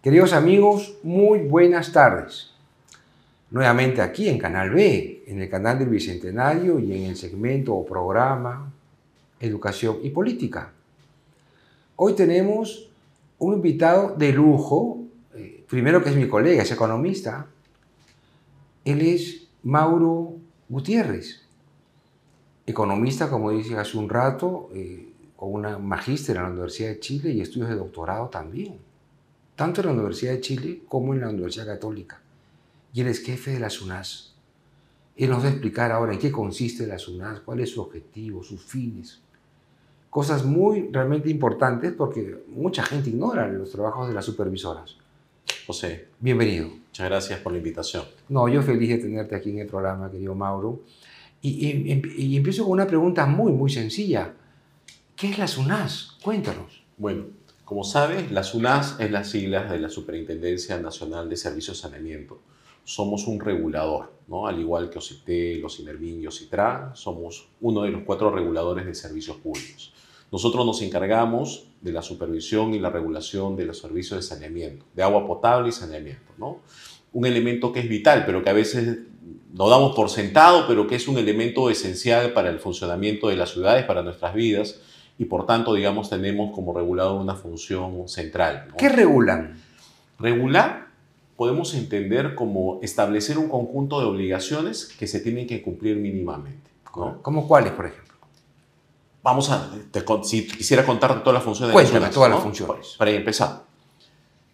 Queridos amigos, muy buenas tardes. Nuevamente aquí en Canal B, en el canal del Bicentenario y en el segmento o programa Educación y Política. Hoy tenemos un invitado de lujo, primero que es mi colega, es economista. Él es Mauro Gutiérrez, economista, como dije hace un rato, con una magíster en la Universidad de Chile y estudios de doctorado también, tanto en la Universidad de Chile como en la Universidad Católica. Y él es jefe de la SUNAS. Él nos va a explicar ahora en qué consiste la SUNAS, cuál es su objetivo, sus fines. Cosas muy realmente importantes porque mucha gente ignora los trabajos de las supervisoras. José, bienvenido. Muchas gracias por la invitación. No, yo feliz de tenerte aquí en el programa, querido Mauro. Y empiezo con una pregunta muy sencilla. ¿Qué es la SUNAS? Cuéntanos. Bueno, como sabes, la SUNAS es las siglas de la Superintendencia Nacional de Servicios de Saneamiento. Somos un regulador, ¿no? Al igual que OCITEL, OCINERVIN y OCITRA, somos uno de los 4 reguladores de servicios públicos. Nosotros nos encargamos de la supervisión y la regulación de los servicios de saneamiento, de agua potable y saneamiento, ¿no? Un elemento que es vital, pero que a veces lo damos por sentado, pero que es un elemento esencial para el funcionamiento de las ciudades, para nuestras vidas, y por tanto, digamos, tenemos como regulador una función central, ¿no? ¿Qué regulan? Regular podemos entender como establecer un conjunto de obligaciones que se tienen que cumplir mínimamente, ¿no? ¿Cómo cuáles, por ejemplo? Vamos a, si quisiera contarte todas las funciones. Cuéntame todas las funciones. Para empezar,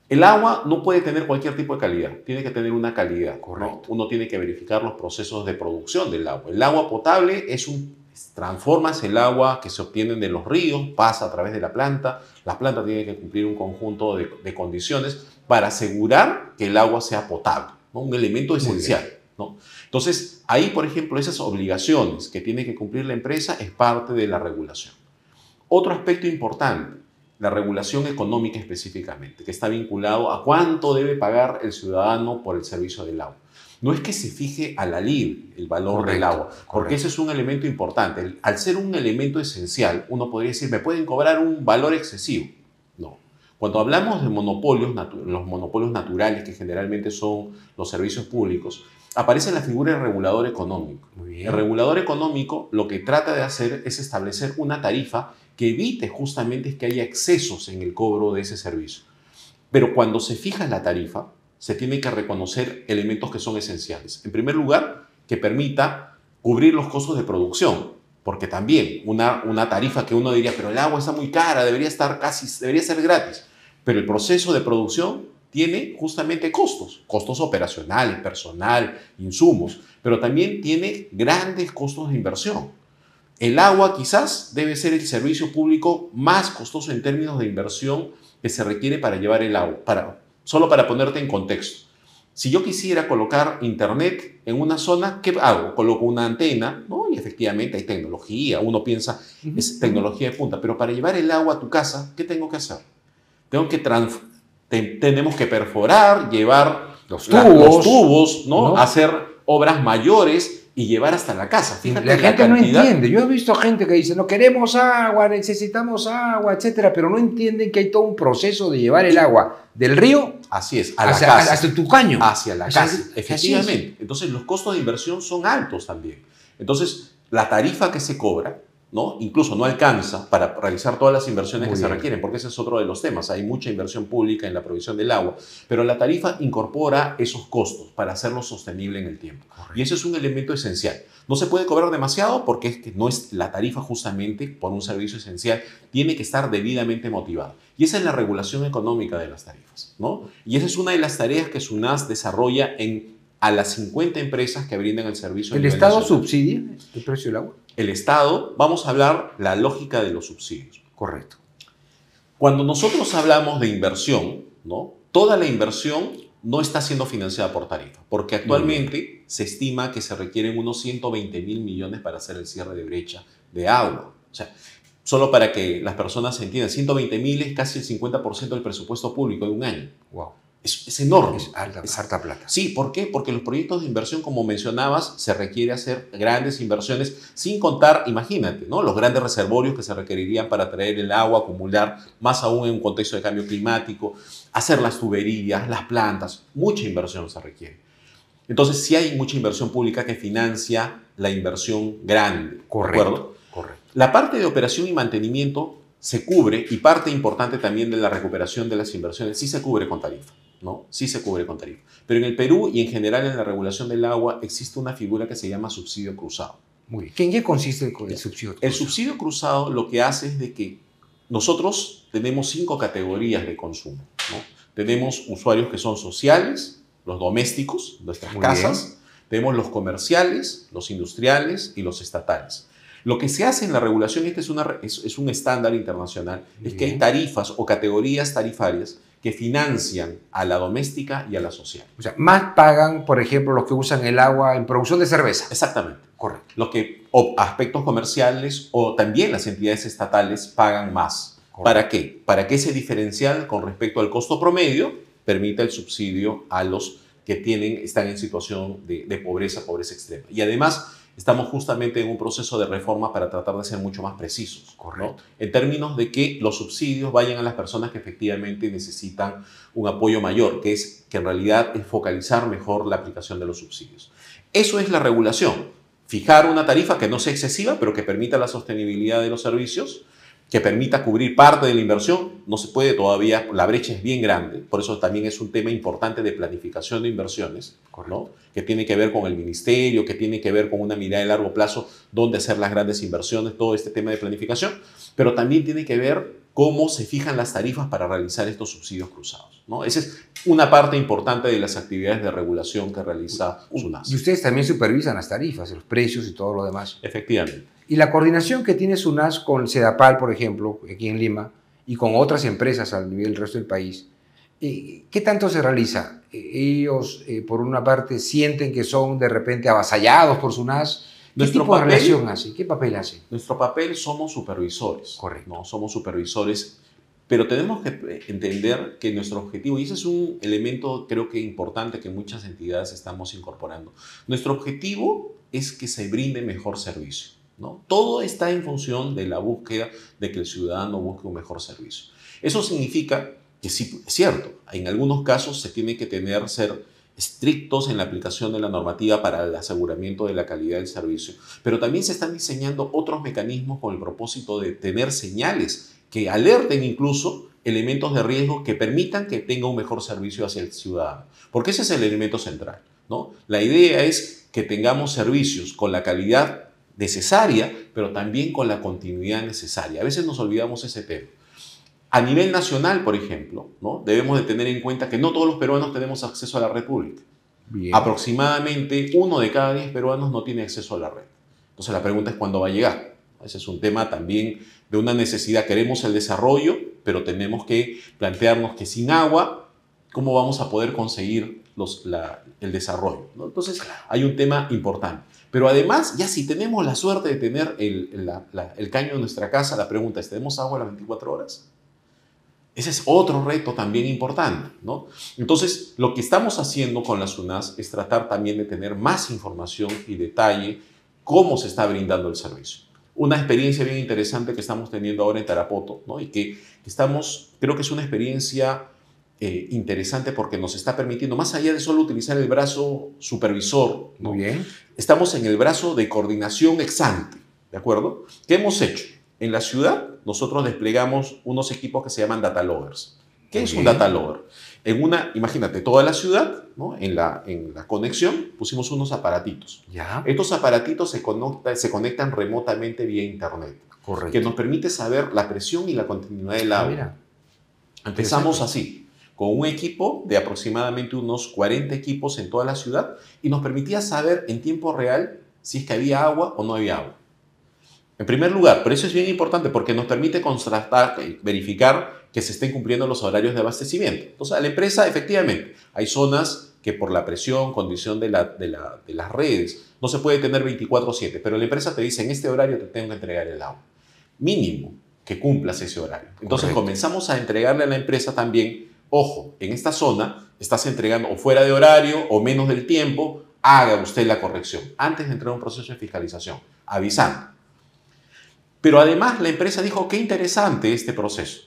el agua no puede tener cualquier tipo de calidad, tiene que tener una calidad. Correcto. ¿No? Uno tiene que verificar los procesos de producción del agua. El agua potable transformas el agua que se obtiene de los ríos, pasa a través de la planta tiene que cumplir un conjunto de condiciones para asegurar que el agua sea potable, ¿no? Un elemento esencial, ¿no? Entonces, ahí, por ejemplo, esas obligaciones que tiene que cumplir la empresa es parte de la regulación. Otro aspecto importante, la regulación económica específicamente, que está vinculado a cuánto debe pagar el ciudadano por el servicio del agua. No es que se fije a la libre el valor del agua, porque ese es un elemento importante. Al ser un elemento esencial, uno podría decir, me pueden cobrar un valor excesivo. No. Cuando hablamos de monopolios, los monopolios naturales, que generalmente son los servicios públicos, aparece la figura del regulador económico. El regulador económico lo que trata de hacer es establecer una tarifa que evite justamente que haya excesos en el cobro de ese servicio. Pero cuando se fija la tarifa, se tiene que reconocer elementos que son esenciales. En primer lugar, que permita cubrir los costos de producción, porque también una tarifa que uno diría, pero el agua está muy cara, debería ser gratis. Pero el proceso de producción tiene justamente costos operacionales, personal, insumos, pero también tiene grandes costos de inversión. El agua quizás debe ser el servicio público más costoso en términos de inversión que se requiere para llevar el agua. Solo para ponerte en contexto. Si yo quisiera colocar internet en una zona, ¿qué hago? Coloco una antena, ¿no? Y efectivamente hay tecnología. Uno piensa, es tecnología de punta. Pero para llevar el agua a tu casa, ¿qué tengo que hacer? Tenemos que perforar, llevar los tubos, ¿no? Hacer obras mayores y llevar hasta la casa. Fíjate, la gente no entiende. Yo he visto gente que dice, no queremos agua, necesitamos agua, etcétera, pero no entienden que hay todo un proceso de llevar el agua del río. Así es, a la casa. Hasta tu caño. Hacia la casa, efectivamente. Entonces, los costos de inversión son altos también. Entonces, la tarifa que se cobra, ¿no? Incluso no alcanza para realizar todas las inversiones que se requieren, porque ese es otro de los temas. Hay mucha inversión pública en la provisión del agua, pero la tarifa incorpora esos costos para hacerlo sostenible en el tiempo. Correcto. Y ese es un elemento esencial. No se puede cobrar demasiado porque es que no es la tarifa justamente por un servicio esencial, tiene que estar debidamente motivada. Y esa es la regulación económica de las tarifas, ¿no? Y esa es una de las tareas que SUNAS desarrolla a las 50 empresas que brindan el servicio. ¿El Estado subsidia el precio del agua? El Estado, vamos a hablar la lógica de los subsidios. Correcto. Cuando nosotros hablamos de inversión, ¿no? Toda la inversión no está siendo financiada por tarifa, porque actualmente se estima que se requieren unos 120.000 millones para hacer el cierre de brecha de agua. O sea, solo para que las personas se entiendan, 120.000 es casi el 50% del presupuesto público de un año. Wow. es enorme. Es harta plata. Sí, ¿por qué? Porque los proyectos de inversión, como mencionabas, se requiere hacer grandes inversiones, sin contar, imagínate, ¿no? Los grandes reservorios que se requerirían para traer el agua, acumular, más aún en un contexto de cambio climático, hacer las tuberías, las plantas, mucha inversión se requiere. Entonces, sí hay mucha inversión pública que financia la inversión grande. Correcto, ¿De acuerdo? correcto. La parte de operación y mantenimiento se cubre, y parte importante también de la recuperación de las inversiones, sí se cubre con tarifa, ¿no? Sí se cubre con tarifa. Pero en el Perú y en general en la regulación del agua existe una figura que se llama subsidio cruzado. Muy bien. ¿En qué consiste el subsidio cruzado? El subsidio cruzado lo que hace es de que nosotros tenemos 5 categorías de consumo, ¿no? Tenemos usuarios que son sociales, los domésticos, nuestras casas, tenemos los comerciales, los industriales y los estatales. Lo que se hace en la regulación, este es un estándar internacional, es que hay tarifas o categorías tarifarias que financian a la doméstica y a la social. O sea, más pagan, por ejemplo, los que usan el agua en producción de cerveza. Exactamente. Correcto. O aspectos comerciales o también las entidades estatales pagan más. Correcto. ¿Para qué? Para que ese diferencial con respecto al costo promedio permita el subsidio a los que están en situación de pobreza extrema. Y además, estamos justamente en un proceso de reforma para tratar de ser mucho más precisos, ¿no? En términos de que los subsidios vayan a las personas que efectivamente necesitan un apoyo mayor, que en realidad es focalizar mejor la aplicación de los subsidios. Eso es la regulación. Fijar una tarifa que no sea excesiva, pero que permita la sostenibilidad de los servicios, que permita cubrir parte de la inversión. No se puede todavía, la brecha es bien grande, por eso también es un tema importante de planificación de inversiones, ¿no? Que tiene que ver con el ministerio, que tiene que ver con una mirada de largo plazo, dónde hacer las grandes inversiones, todo este tema de planificación, pero también tiene que ver cómo se fijan las tarifas para realizar estos subsidios cruzados, ¿no? Esa es una parte importante de las actividades de regulación que realiza SUNAS. Y ustedes también supervisan las tarifas, los precios y todo lo demás. Efectivamente. Y la coordinación que tiene SUNAS con CEDAPAL, por ejemplo, aquí en Lima, y con otras empresas a nivel del resto del país, ¿qué tanto se realiza? Ellos, por una parte, sienten que son de repente avasallados por SUNAS. ¿Qué tipo de relación hace? ¿Qué papel hace? Nuestro papel somos supervisores. Correcto. ¿No? Somos supervisores, pero tenemos que entender que nuestro objetivo, y ese es un elemento creo que importante que muchas entidades estamos incorporando, nuestro objetivo es que se brinde mejor servicio, ¿no? Todo está en función de la búsqueda de que el ciudadano busque un mejor servicio. Eso significa que sí, es cierto, en algunos casos se tiene que ser estrictos en la aplicación de la normativa para el aseguramiento de la calidad del servicio, pero también se están diseñando otros mecanismos con el propósito de tener señales que alerten incluso elementos de riesgo que permitan que tenga un mejor servicio hacia el ciudadano, porque ese es el elemento central, ¿no? La idea es que tengamos servicios con la calidad necesaria, pero también con la continuidad necesaria. A veces nos olvidamos ese tema. A nivel nacional, por ejemplo, ¿no? Debemos de tener en cuenta que no todos los peruanos tenemos acceso a la red pública. Bien. Aproximadamente 1 de cada 10 peruanos no tiene acceso a la red. Entonces la pregunta es ¿cuándo va a llegar? Ese es un tema también de una necesidad. Queremos el desarrollo, pero tenemos que plantearnos que sin agua, ¿cómo vamos a poder conseguir el desarrollo? ¿No? Entonces hay un tema importante. Pero además, ya si tenemos la suerte de tener el caño en nuestra casa, la pregunta es, ¿tenemos agua a las 24 horas? Ese es otro reto también importante, ¿no? Entonces, lo que estamos haciendo con la SUNAS es tratar también de tener más información y detalle cómo se está brindando el servicio. Una experiencia bien interesante que estamos teniendo ahora en Tarapoto, ¿no? Y que creo que es una experiencia interesante porque nos está permitiendo, más allá de solo utilizar el brazo supervisor, ¿no? Muy bien. Estamos en el brazo de coordinación ex ante, ¿de acuerdo? ¿Qué hemos hecho? En la ciudad, nosotros desplegamos unos equipos que se llaman data loggers. ¿Qué es un data logger? Imagínate, toda la ciudad, ¿no? En la conexión pusimos unos aparatitos. ¿Ya? Estos aparatitos se conectan remotamente vía internet. Correcto. Que nos permite saber la presión y la continuidad del agua. Mira. Empezamos así, con un equipo de aproximadamente unos 40 equipos en toda la ciudad y nos permitía saber en tiempo real si es que había agua o no había agua. En primer lugar, pero eso es bien importante porque nos permite constatar y verificar que se estén cumpliendo los horarios de abastecimiento. Entonces, a la empresa, efectivamente, hay zonas que por la presión, condición de las redes, no se puede tener 24/7, pero la empresa te dice, en este horario te tengo que entregar el agua. Mínimo que cumplas ese horario. Entonces, correcto, comenzamos a entregarle a la empresa también ojo, en esta zona estás entregando o fuera de horario o menos del tiempo, haga usted la corrección antes de entrar a un proceso de fiscalización, avisando. Pero además la empresa dijo, qué interesante este proceso.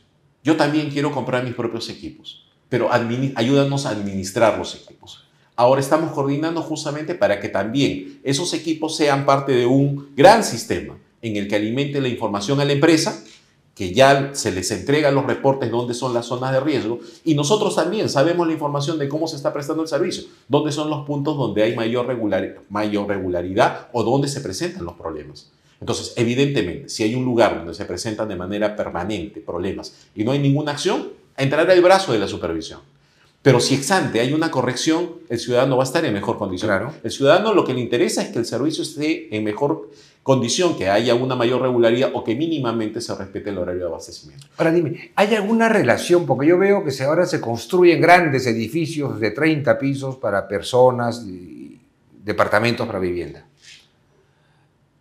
Yo también quiero comprar mis propios equipos, pero ayúdanos a administrar los equipos. Ahora estamos coordinando justamente para que también esos equipos sean parte de un gran sistema en el que alimente la información a la empresa, que ya se les entrega los reportes dónde son las zonas de riesgo, y nosotros también sabemos la información de cómo se está prestando el servicio, dónde son los puntos donde hay mayor regularidad o dónde se presentan los problemas. Entonces, evidentemente, si hay un lugar donde se presentan de manera permanente problemas y no hay ninguna acción, entrará el brazo de la supervisión. Pero si ex ante hay una corrección, el ciudadano va a estar en mejor condición. Claro. El ciudadano lo que le interesa es que el servicio esté en mejor condición, que haya una mayor regularidad o que mínimamente se respete el horario de abastecimiento. Ahora dime, ¿hay alguna relación? Porque yo veo que ahora se construyen grandes edificios de 30 pisos para personas y departamentos para vivienda.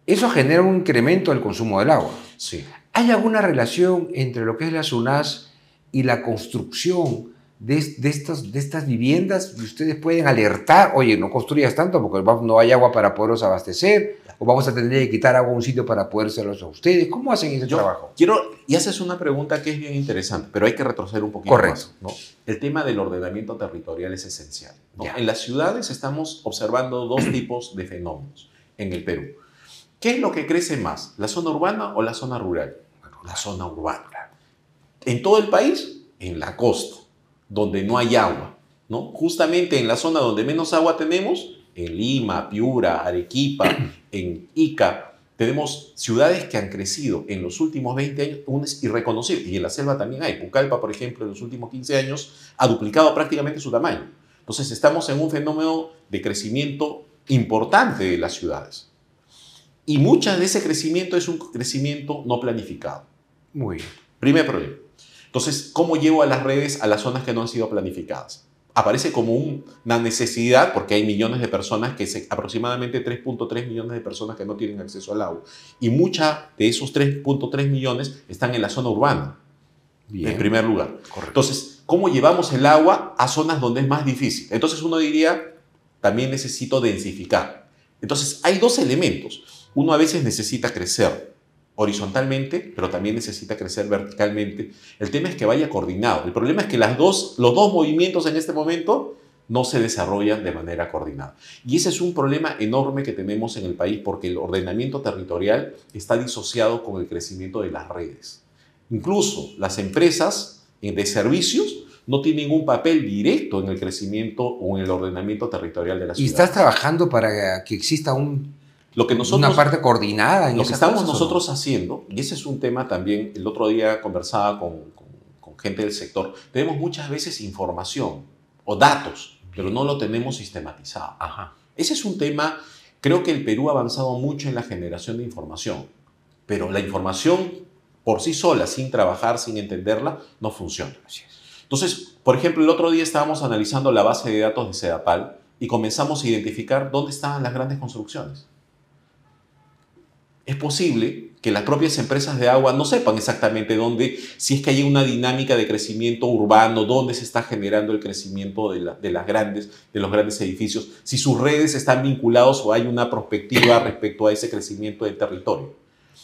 Eso genera un incremento del consumo del agua. Sí. ¿Hay alguna relación entre lo que es la SUNAS y la construcción de estas viviendas? Y ustedes pueden alertar, oye, no construyas tanto porque no hay agua para poderlos abastecer, o vamos a tener que quitar agua a un sitio para podérselos a ustedes. ¿Cómo hacen ese trabajo? Y haces una pregunta que es bien interesante, pero hay que retroceder un poquito Correcto. más, ¿no? El tema del ordenamiento territorial es esencial, ¿no? En las ciudades estamos observando dos tipos de fenómenos en el Perú. ¿Qué es lo que crece más, la zona urbana o la zona rural? La zona urbana. En todo el país, en la costa, donde no hay agua, ¿no? Justamente en la zona donde menos agua tenemos, en Lima, Piura, Arequipa, en Ica, tenemos ciudades que han crecido en los últimos 20 años, unas irreconocibles, y en la selva también hay. Pucallpa, por ejemplo, en los últimos 15 años ha duplicado prácticamente su tamaño. Entonces estamos en un fenómeno de crecimiento importante de las ciudades. Y mucho de ese crecimiento es un crecimiento no planificado. Muy bien. Primer problema. Entonces, ¿cómo llevo a las redes a las zonas que no han sido planificadas? Aparece como una necesidad, porque hay millones de personas, aproximadamente 3.3 millones de personas que no tienen acceso al agua. Y muchas de esos 3.3 millones están en la zona urbana, Bien. en primer lugar. Correcto. Entonces, ¿cómo llevamos el agua a zonas donde es más difícil? Entonces uno diría, también necesito densificar. Entonces, hay dos elementos. Uno a veces necesita crecer horizontalmente, pero también necesita crecer verticalmente. El tema es que vaya coordinado. El problema es que los dos movimientos en este momento no se desarrollan de manera coordinada. Y ese es un problema enorme que tenemos en el país porque el ordenamiento territorial está disociado con el crecimiento de las redes. Incluso las empresas de servicios no tienen un papel directo en el crecimiento o en el ordenamiento territorial de la ciudad. ¿Y estás trabajando para que exista una parte coordinada en lo esas que estamos cosas, nosotros haciendo, y ese es un tema también, el otro día conversaba con gente del sector, tenemos muchas veces información o datos, pero no lo tenemos sistematizado. Ajá. Ese es un tema, creo que el Perú ha avanzado mucho en la generación de información, pero la información por sí sola, sin trabajar, sin entenderla, no funciona. Así es. Entonces, por ejemplo, el otro día estábamos analizando la base de datos de Sedapal y comenzamos a identificar dónde estaban las grandes construcciones. Es posible que las propias empresas de agua no sepan exactamente dónde, si es que hay una dinámica de crecimiento urbano, dónde se está generando el crecimiento de los grandes edificios, si sus redes están vinculados o hay una perspectiva respecto a ese crecimiento del territorio.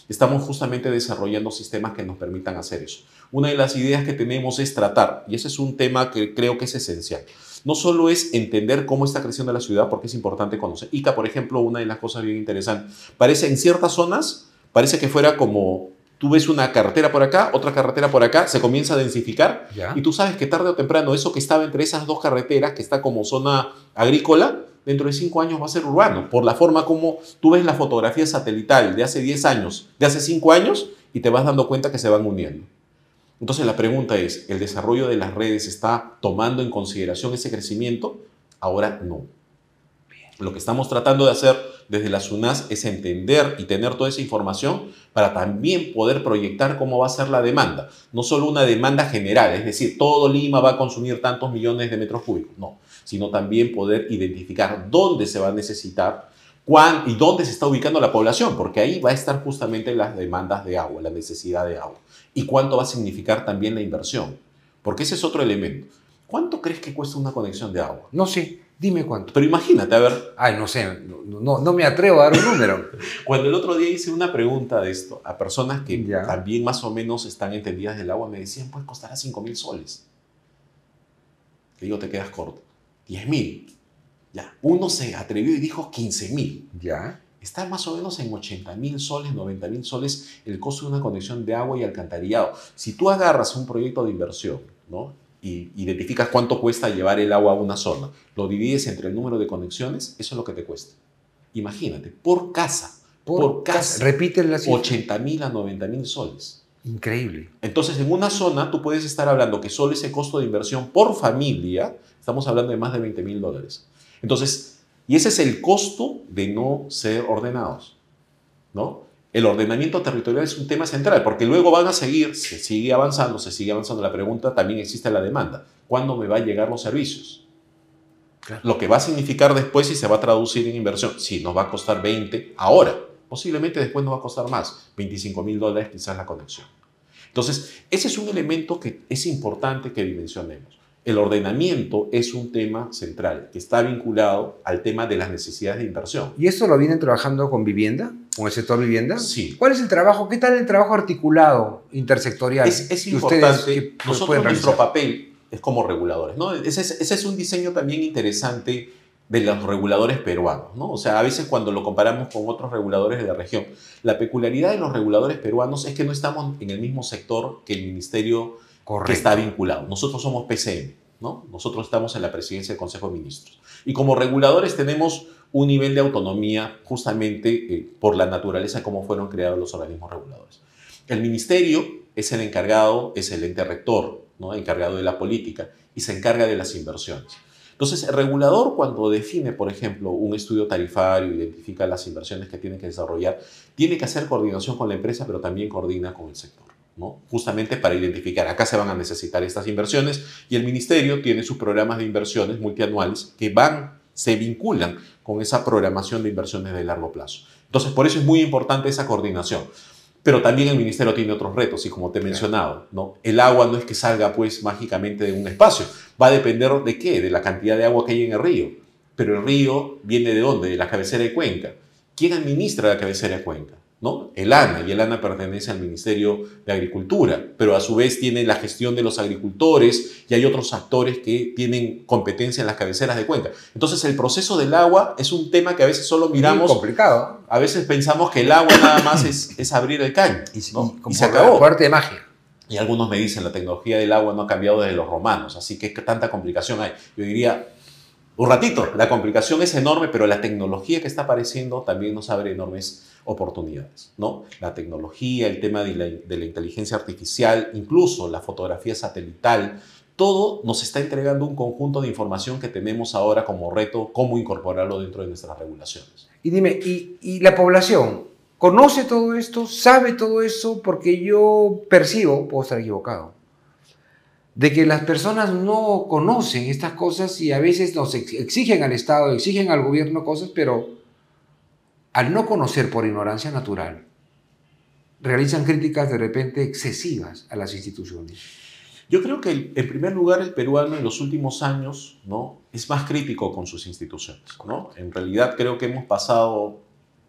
Estamos justamente desarrollando sistemas que nos permitan hacer eso. Una de las ideas que tenemos es tratar, y ese es un tema que creo que es esencial, no solo es entender cómo está creciendo la ciudad, porque es importante conocer. Ica, por ejemplo, una de las cosas bien interesantes, en ciertas zonas, parece que fuera como, tú ves una carretera por acá, otra carretera por acá, se comienza a densificar, ¿Ya? Y tú sabes que tarde o temprano eso que estaba entre esas dos carreteras, que está como zona agrícola, dentro de 5 años va a ser urbano, por la forma como tú ves la fotografía satelital de hace 10 años, de hace 5 años, y te vas dando cuenta que se van uniendo. Entonces la pregunta es, ¿el desarrollo de las redes está tomando en consideración ese crecimiento? Ahora no. Lo que estamos tratando de hacer desde la SUNAS es entender y tener toda esa información para también poder proyectar cómo va a ser la demanda. No solo una demanda general, es decir, todo Lima va a consumir tantos millones de metros cúbicos, no, sino también poder identificar dónde se va a necesitar y dónde se está ubicando la población, porque ahí va a estar justamente las demandas de agua, la necesidad de agua. Y cuánto va a significar también la inversión, porque ese es otro elemento. ¿Cuánto crees que cuesta una conexión de agua? No sé, dime cuánto. Pero imagínate, a ver, Ay, no sé, no me atrevo a dar un número. cuando el otro día hice una pregunta de esto a personas que Ya. también más o menos están entendidas del agua, me decían, pues costará 5.000 soles. Le digo, te quedas corto. 10.000. Ya. Uno se atrevió y dijo 15.000. Ya. Está más o menos en 80.000 soles, 90.000 soles el costo de una conexión de agua y alcantarillado. Si tú agarras un proyecto de inversión, ¿no? Y identificas cuánto cuesta llevar el agua a una zona, lo divides entre el número de conexiones, eso es lo que te cuesta. Imagínate, por casa, por casa, Repite la cifra. 80.000 a 90.000 soles. Increíble. Entonces, en una zona, tú puedes estar hablando que solo ese costo de inversión por familia, estamos hablando de más de 20.000 dólares. Entonces, y ese es el costo de no ser ordenados, ¿no? El ordenamiento territorial es un tema central, porque luego van a seguir, se sigue avanzando. La pregunta, también existe la demanda. ¿Cuándo me va a llegar los servicios? Claro. Lo que va a significar después si se va a traducir en inversión. Si nos va a costar 20 ahora, posiblemente después nos va a costar más, 25.000 dólares quizás la conexión. Entonces, ese es un elemento que es importante que dimensionemos. El ordenamiento es un tema central que está vinculado al tema de las necesidades de inversión. ¿Y esto lo vienen trabajando con vivienda? ¿Con el sector vivienda? Sí. ¿Cuál es el trabajo? ¿Qué tal el trabajo articulado, intersectorial? Es que importante. ustedes Nosotros, pueden nuestro realizar? papel es como reguladores, ¿no? Ese es un diseño también interesante de los reguladores peruanos, ¿no? O sea, a veces cuando lo comparamos con otros reguladores de la región, la peculiaridad de los reguladores peruanos es que no estamos en el mismo sector que el ministerio que está vinculado. Nosotros somos PCM, ¿no? Nosotros estamos en la presidencia del Consejo de Ministros. Y como reguladores tenemos un nivel de autonomía justamente por la naturaleza de cómo fueron creados los organismos reguladores. El ministerio es el encargado, es el ente rector, ¿no? Encargado de la política y se encarga de las inversiones. Entonces, el regulador cuando define, por ejemplo, un estudio tarifario, identifica las inversiones que tiene que desarrollar, tiene que hacer coordinación con la empresa, pero también coordina con el sector, ¿no? Justamente para identificar, acá se van a necesitar estas inversiones y el ministerio tiene sus programas de inversiones multianuales que se vinculan con esa programación de inversiones de largo plazo. Entonces, por eso es muy importante esa coordinación. Pero también el ministerio tiene otros retos y como te he mencionado, ¿no? El agua no es que salga pues mágicamente de un espacio, va a depender de qué, de la cantidad de agua que hay en el río. Pero el río viene de dónde, de la cabecera de cuenca. ¿Quién administra la cabecera de cuenca? ¿No? El ANA, y el ANA pertenece al Ministerio de Agricultura, pero a su vez tiene la gestión de los agricultores y hay otros actores que tienen competencia en las cabeceras de cuenca. Entonces el proceso del agua es un tema que a veces solo miramos. Muy complicado. A veces pensamos que el agua nada más es abrir el caño, ¿no? Y se acabó. Fuerte de magia. Y algunos me dicen, la tecnología del agua no ha cambiado desde los romanos, así que tanta complicación hay. Yo diría, un ratito, la complicación es enorme, pero la tecnología que está apareciendo también nos abre enormes oportunidades, ¿no? La tecnología, el tema de la inteligencia artificial, incluso la fotografía satelital, todo nos está entregando un conjunto de información que tenemos ahora como reto, cómo incorporarlo dentro de nuestras regulaciones. Y dime, ¿y la población conoce todo esto? ¿Sabe todo eso? Porque yo percibo, puedo estar equivocado, de que las personas no conocen estas cosas y a veces nos exigen al Estado, exigen al gobierno cosas, pero al no conocer por ignorancia natural, realizan críticas de repente excesivas a las instituciones. Yo creo que en primer lugar el peruano en los últimos años, ¿no?, es más crítico con sus instituciones, ¿no? En realidad creo que hemos pasado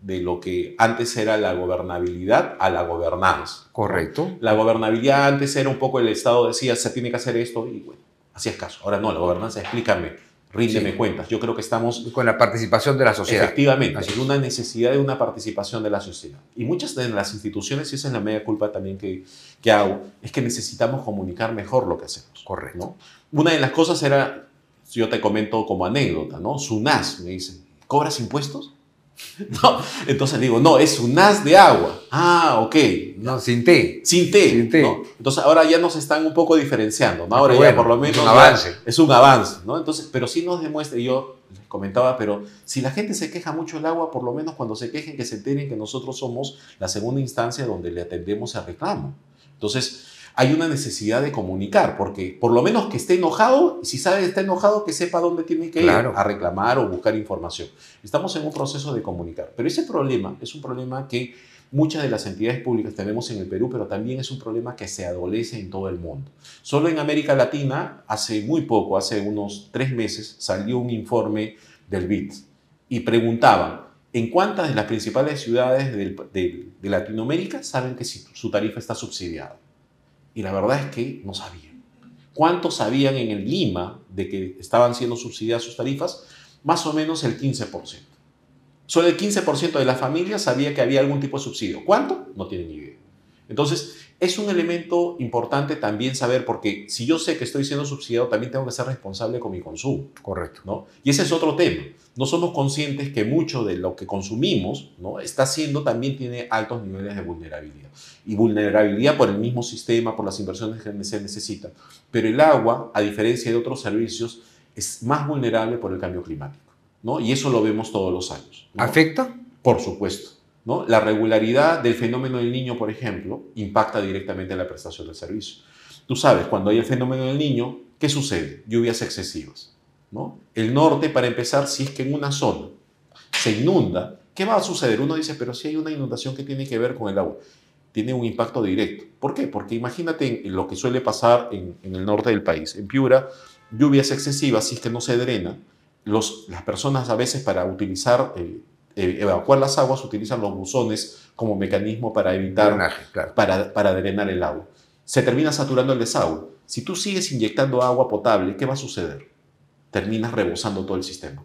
de lo que antes era la gobernabilidad a la gobernanza. Correcto. La gobernabilidad antes era un poco el Estado decía, se tiene que hacer esto y bueno, hacías caso. Ahora no, la gobernanza, explícame, ríndeme cuentas. Yo creo que estamos... Con la participación de la sociedad. Efectivamente, hay una necesidad de una participación de la sociedad. Y muchas de las instituciones, y esa es la media culpa también que hago, es que necesitamos comunicar mejor lo que hacemos. Correcto. ¿No? Una de las cosas era, yo te comento como anécdota, ¿no? SUNAS, me dicen, ¿cobras impuestos? No, entonces digo, no, es SUNAS de agua. Ah, ok. No, sin T. Sin T. Sin T. ¿No? Entonces ahora ya nos están un poco diferenciando, ¿no? Ahora bueno, ya por lo menos es un avance. Es un avance, ¿no? Entonces, pero sí nos demuestra, y yo les comentaba, pero si la gente se queja mucho del agua, por lo menos cuando se quejen que se enteren que nosotros somos la segunda instancia donde le atendemos el reclamo. Entonces, hay una necesidad de comunicar, porque por lo menos que esté enojado, y si sabe que está enojado, que sepa dónde tiene que ir a reclamar o buscar información. Estamos en un proceso de comunicar, pero ese problema es un problema que muchas de las entidades públicas tenemos en el Perú, pero también es un problema que se adolece en todo el mundo. Solo en América Latina, hace muy poco, hace unos 3 meses, salió un informe del BID y preguntaban en cuántas de las principales ciudades de Latinoamérica saben que su tarifa está subsidiada. Y la verdad es que no sabían. ¿Cuántos sabían en el Lima de que estaban siendo subsidiadas sus tarifas? Más o menos el 15%. Solo el 15% de las familias sabía que había algún tipo de subsidio. ¿Cuánto? No tienen ni idea. Entonces, es un elemento importante también saber, porque si yo sé que estoy siendo subsidiado, también tengo que ser responsable con mi consumo. Correcto. ¿No? Y ese es otro tema. No somos conscientes que mucho de lo que consumimos, ¿no?, también tiene altos niveles de vulnerabilidad. Y vulnerabilidad por el mismo sistema, por las inversiones que se necesitan. Pero el agua, a diferencia de otros servicios, es más vulnerable por el cambio climático, ¿no? Y eso lo vemos todos los años, ¿no? ¿Afecta? Por supuesto, ¿no? La regularidad del fenómeno del Niño, por ejemplo, impacta directamente en la prestación del servicio. Tú sabes, cuando hay el fenómeno del Niño, ¿qué sucede? Lluvias excesivas, ¿no? El norte, para empezar, si es que en una zona se inunda, ¿qué va a suceder? Uno dice, pero si hay una inundación, ¿qué tiene que ver con el agua? Tiene un impacto directo. ¿Por qué? Porque imagínate en lo que suele pasar en el norte del país. En Piura, lluvias excesivas, si es que no se drena, las personas a veces para utilizar, evacuar las aguas, utilizan los buzones como mecanismo para evitar, Drenaje, claro. para drenar el agua. Se termina saturando el desagüe. Si tú sigues inyectando agua potable, ¿qué va a suceder? Terminas rebosando todo el sistema.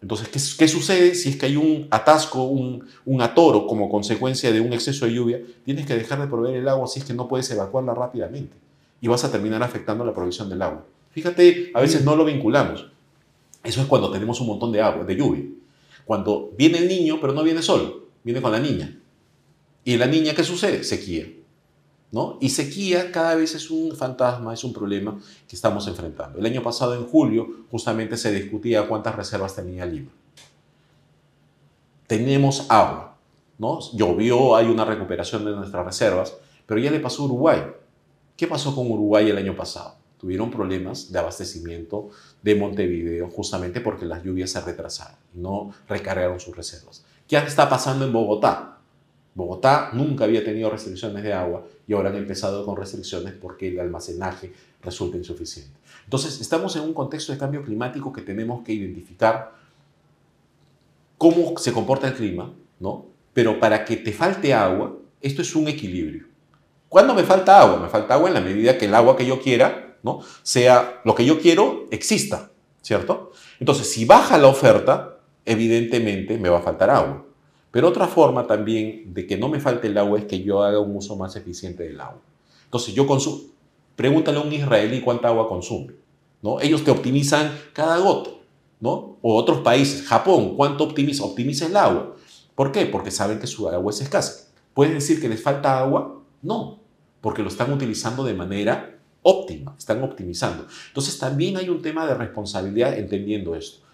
Entonces, ¿qué sucede si es que hay un atasco, un atoro como consecuencia de un exceso de lluvia? Tienes que dejar de proveer el agua si es que no puedes evacuarla rápidamente y vas a terminar afectando la provisión del agua. Fíjate, a veces no lo vinculamos. Eso es cuando tenemos un montón de agua, de lluvia. Cuando viene el niño, pero no viene solo, viene con la niña. ¿Y la niña qué sucede? Sequía, ¿no? Y sequía cada vez es un fantasma, es un problema que estamos enfrentando. El año pasado, en julio, justamente se discutía cuántas reservas tenía Lima. Tenemos agua, ¿no? Llovió, hay una recuperación de nuestras reservas, pero ya le pasó a Uruguay. ¿Qué pasó con Uruguay el año pasado? Tuvieron problemas de abastecimiento de Montevideo justamente porque las lluvias se retrasaron y no recargaron sus reservas. ¿Qué está pasando en Bogotá? Bogotá nunca había tenido restricciones de agua y ahora han empezado con restricciones porque el almacenaje resulta insuficiente. Entonces, estamos en un contexto de cambio climático que tenemos que identificar cómo se comporta el clima, ¿no? Pero para que te falte agua, esto es un equilibrio. ¿Cuándo me falta agua? Me falta agua en la medida que el agua que yo quiera, ¿no?, sea lo que yo quiero, exista, ¿cierto? Entonces, si baja la oferta, evidentemente me va a faltar agua. Pero otra forma también de que no me falte el agua es que yo haga un uso más eficiente del agua. Entonces, yo consumo. Pregúntale a un israelí cuánta agua consume, ¿no? Ellos te optimizan cada gota, ¿no? O otros países, Japón, ¿cuánto optimiza? Optimiza el agua. ¿Por qué? Porque saben que su agua es escasa. ¿Pueden decir que les falta agua? No, porque lo están utilizando de manera óptima, están optimizando. Entonces también hay un tema de responsabilidad entendiendo esto.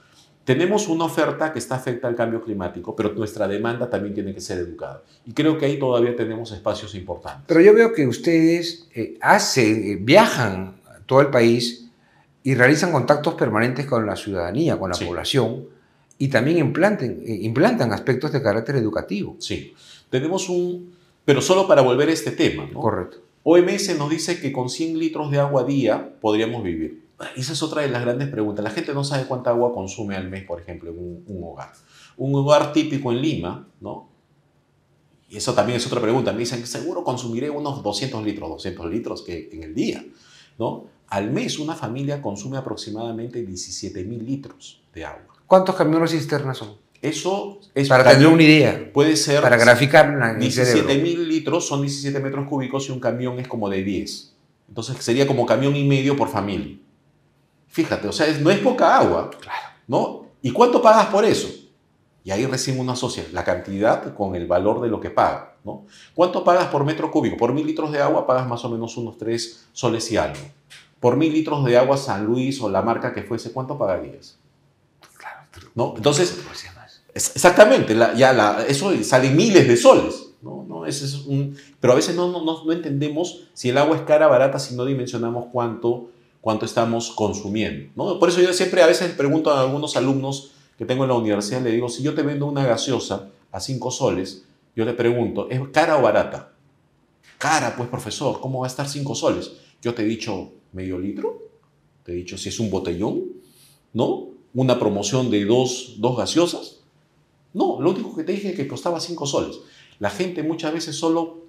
Tenemos una oferta que está afecta al cambio climático, pero nuestra demanda también tiene que ser educada. Y creo que ahí todavía tenemos espacios importantes. Pero yo veo que ustedes viajan a todo el país y realizan contactos permanentes con la ciudadanía, con la población, y también implantan aspectos de carácter educativo. Sí, tenemos pero solo para volver a este tema, ¿no? Correcto. OMS nos dice que con 100 litros de agua día podríamos vivir. Esa es otra de las grandes preguntas. La gente no sabe cuánta agua consume al mes, por ejemplo, en un hogar. Un hogar típico en Lima, ¿no? Y eso también es otra pregunta. Me dicen que seguro consumiré unos 200 litros que en el día, ¿no? Al mes una familia consume aproximadamente 17.000 litros de agua. ¿Cuántos camiones cisternas son? Eso es para tener una idea. Puede ser. Para graficar 17.000 litros son 17 metros cúbicos y un camión es como de 10. Entonces sería como camión y medio por familia. Fíjate, o sea, no es poca agua. Claro. ¿No? ¿Y cuánto pagas por eso? Y ahí recién uno asocia la cantidad con el valor de lo que paga, ¿no? ¿Cuánto pagas por metro cúbico? Por 1.000 litros de agua pagas más o menos unos 3 soles y algo. Por 1.000 litros de agua San Luis o la marca que fuese, ¿cuánto pagarías? Claro. ¿No? Entonces, exactamente, eso sale miles de soles, ¿no? Pero a veces no entendemos si el agua es cara o barata si no dimensionamos cuánto estamos consumiendo, ¿no? Por eso yo siempre a veces pregunto a algunos alumnos que tengo en la universidad, le digo, si yo te vendo una gaseosa a 5 soles, Yo le pregunto, ¿es cara o barata? Cara, pues profesor, ¿cómo va a estar 5 soles? Yo te he dicho medio litro, te he dicho si es un botellón, ¿no? Una promoción de dos gaseosas. No, lo único que te dije es que costaba 5 soles. La gente muchas veces solo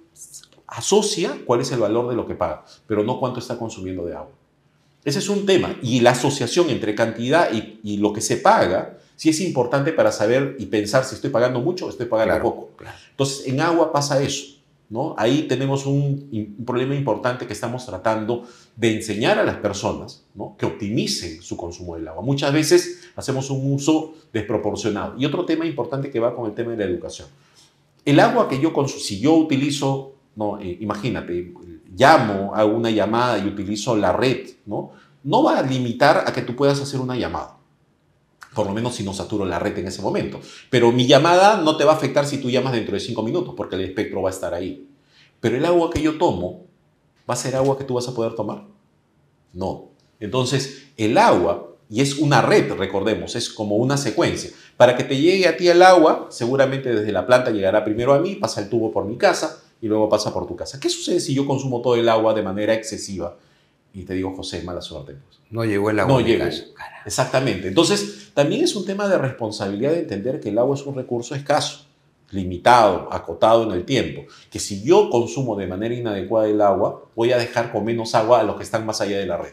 asocia cuál es el valor de lo que paga, pero no cuánto está consumiendo de agua. Ese es un tema. Y la asociación entre cantidad y lo que se paga sí es importante para saber y pensar si estoy pagando mucho o estoy pagando poco. Claro. Entonces, en agua pasa eso, ¿no? Ahí tenemos un problema importante que estamos tratando de enseñar a las personas, ¿no? Que optimicen su consumo del agua. Muchas veces hacemos un uso desproporcionado. Y otro tema importante que va con el tema de la educación. El agua que yo consumo, si yo utilizo, ¿no? Imagínate, llamo, hago una llamada y utilizo la red, no va a limitar a que tú puedas hacer una llamada. Por lo menos si no saturo la red en ese momento. Pero mi llamada no te va a afectar si tú llamas dentro de 5 minutos, porque el espectro va a estar ahí. Pero el agua que yo tomo, ¿va a ser agua que tú vas a poder tomar? No. Entonces, el agua, y es una red, recordemos, es como una secuencia. Para que te llegue a ti el agua, seguramente desde la planta llegará primero a mí, pasa el tubo por mi casa y luego pasa por tu casa. ¿Qué sucede si yo consumo todo el agua de manera excesiva? Y te digo, José, mala suerte. Pues. No llegó el agua. No llegó. Exactamente. Entonces, también es un tema de responsabilidad de entender que el agua es un recurso escaso, limitado, acotado en el tiempo. Que si yo consumo de manera inadecuada el agua, voy a dejar con menos agua a los que están más allá de la red.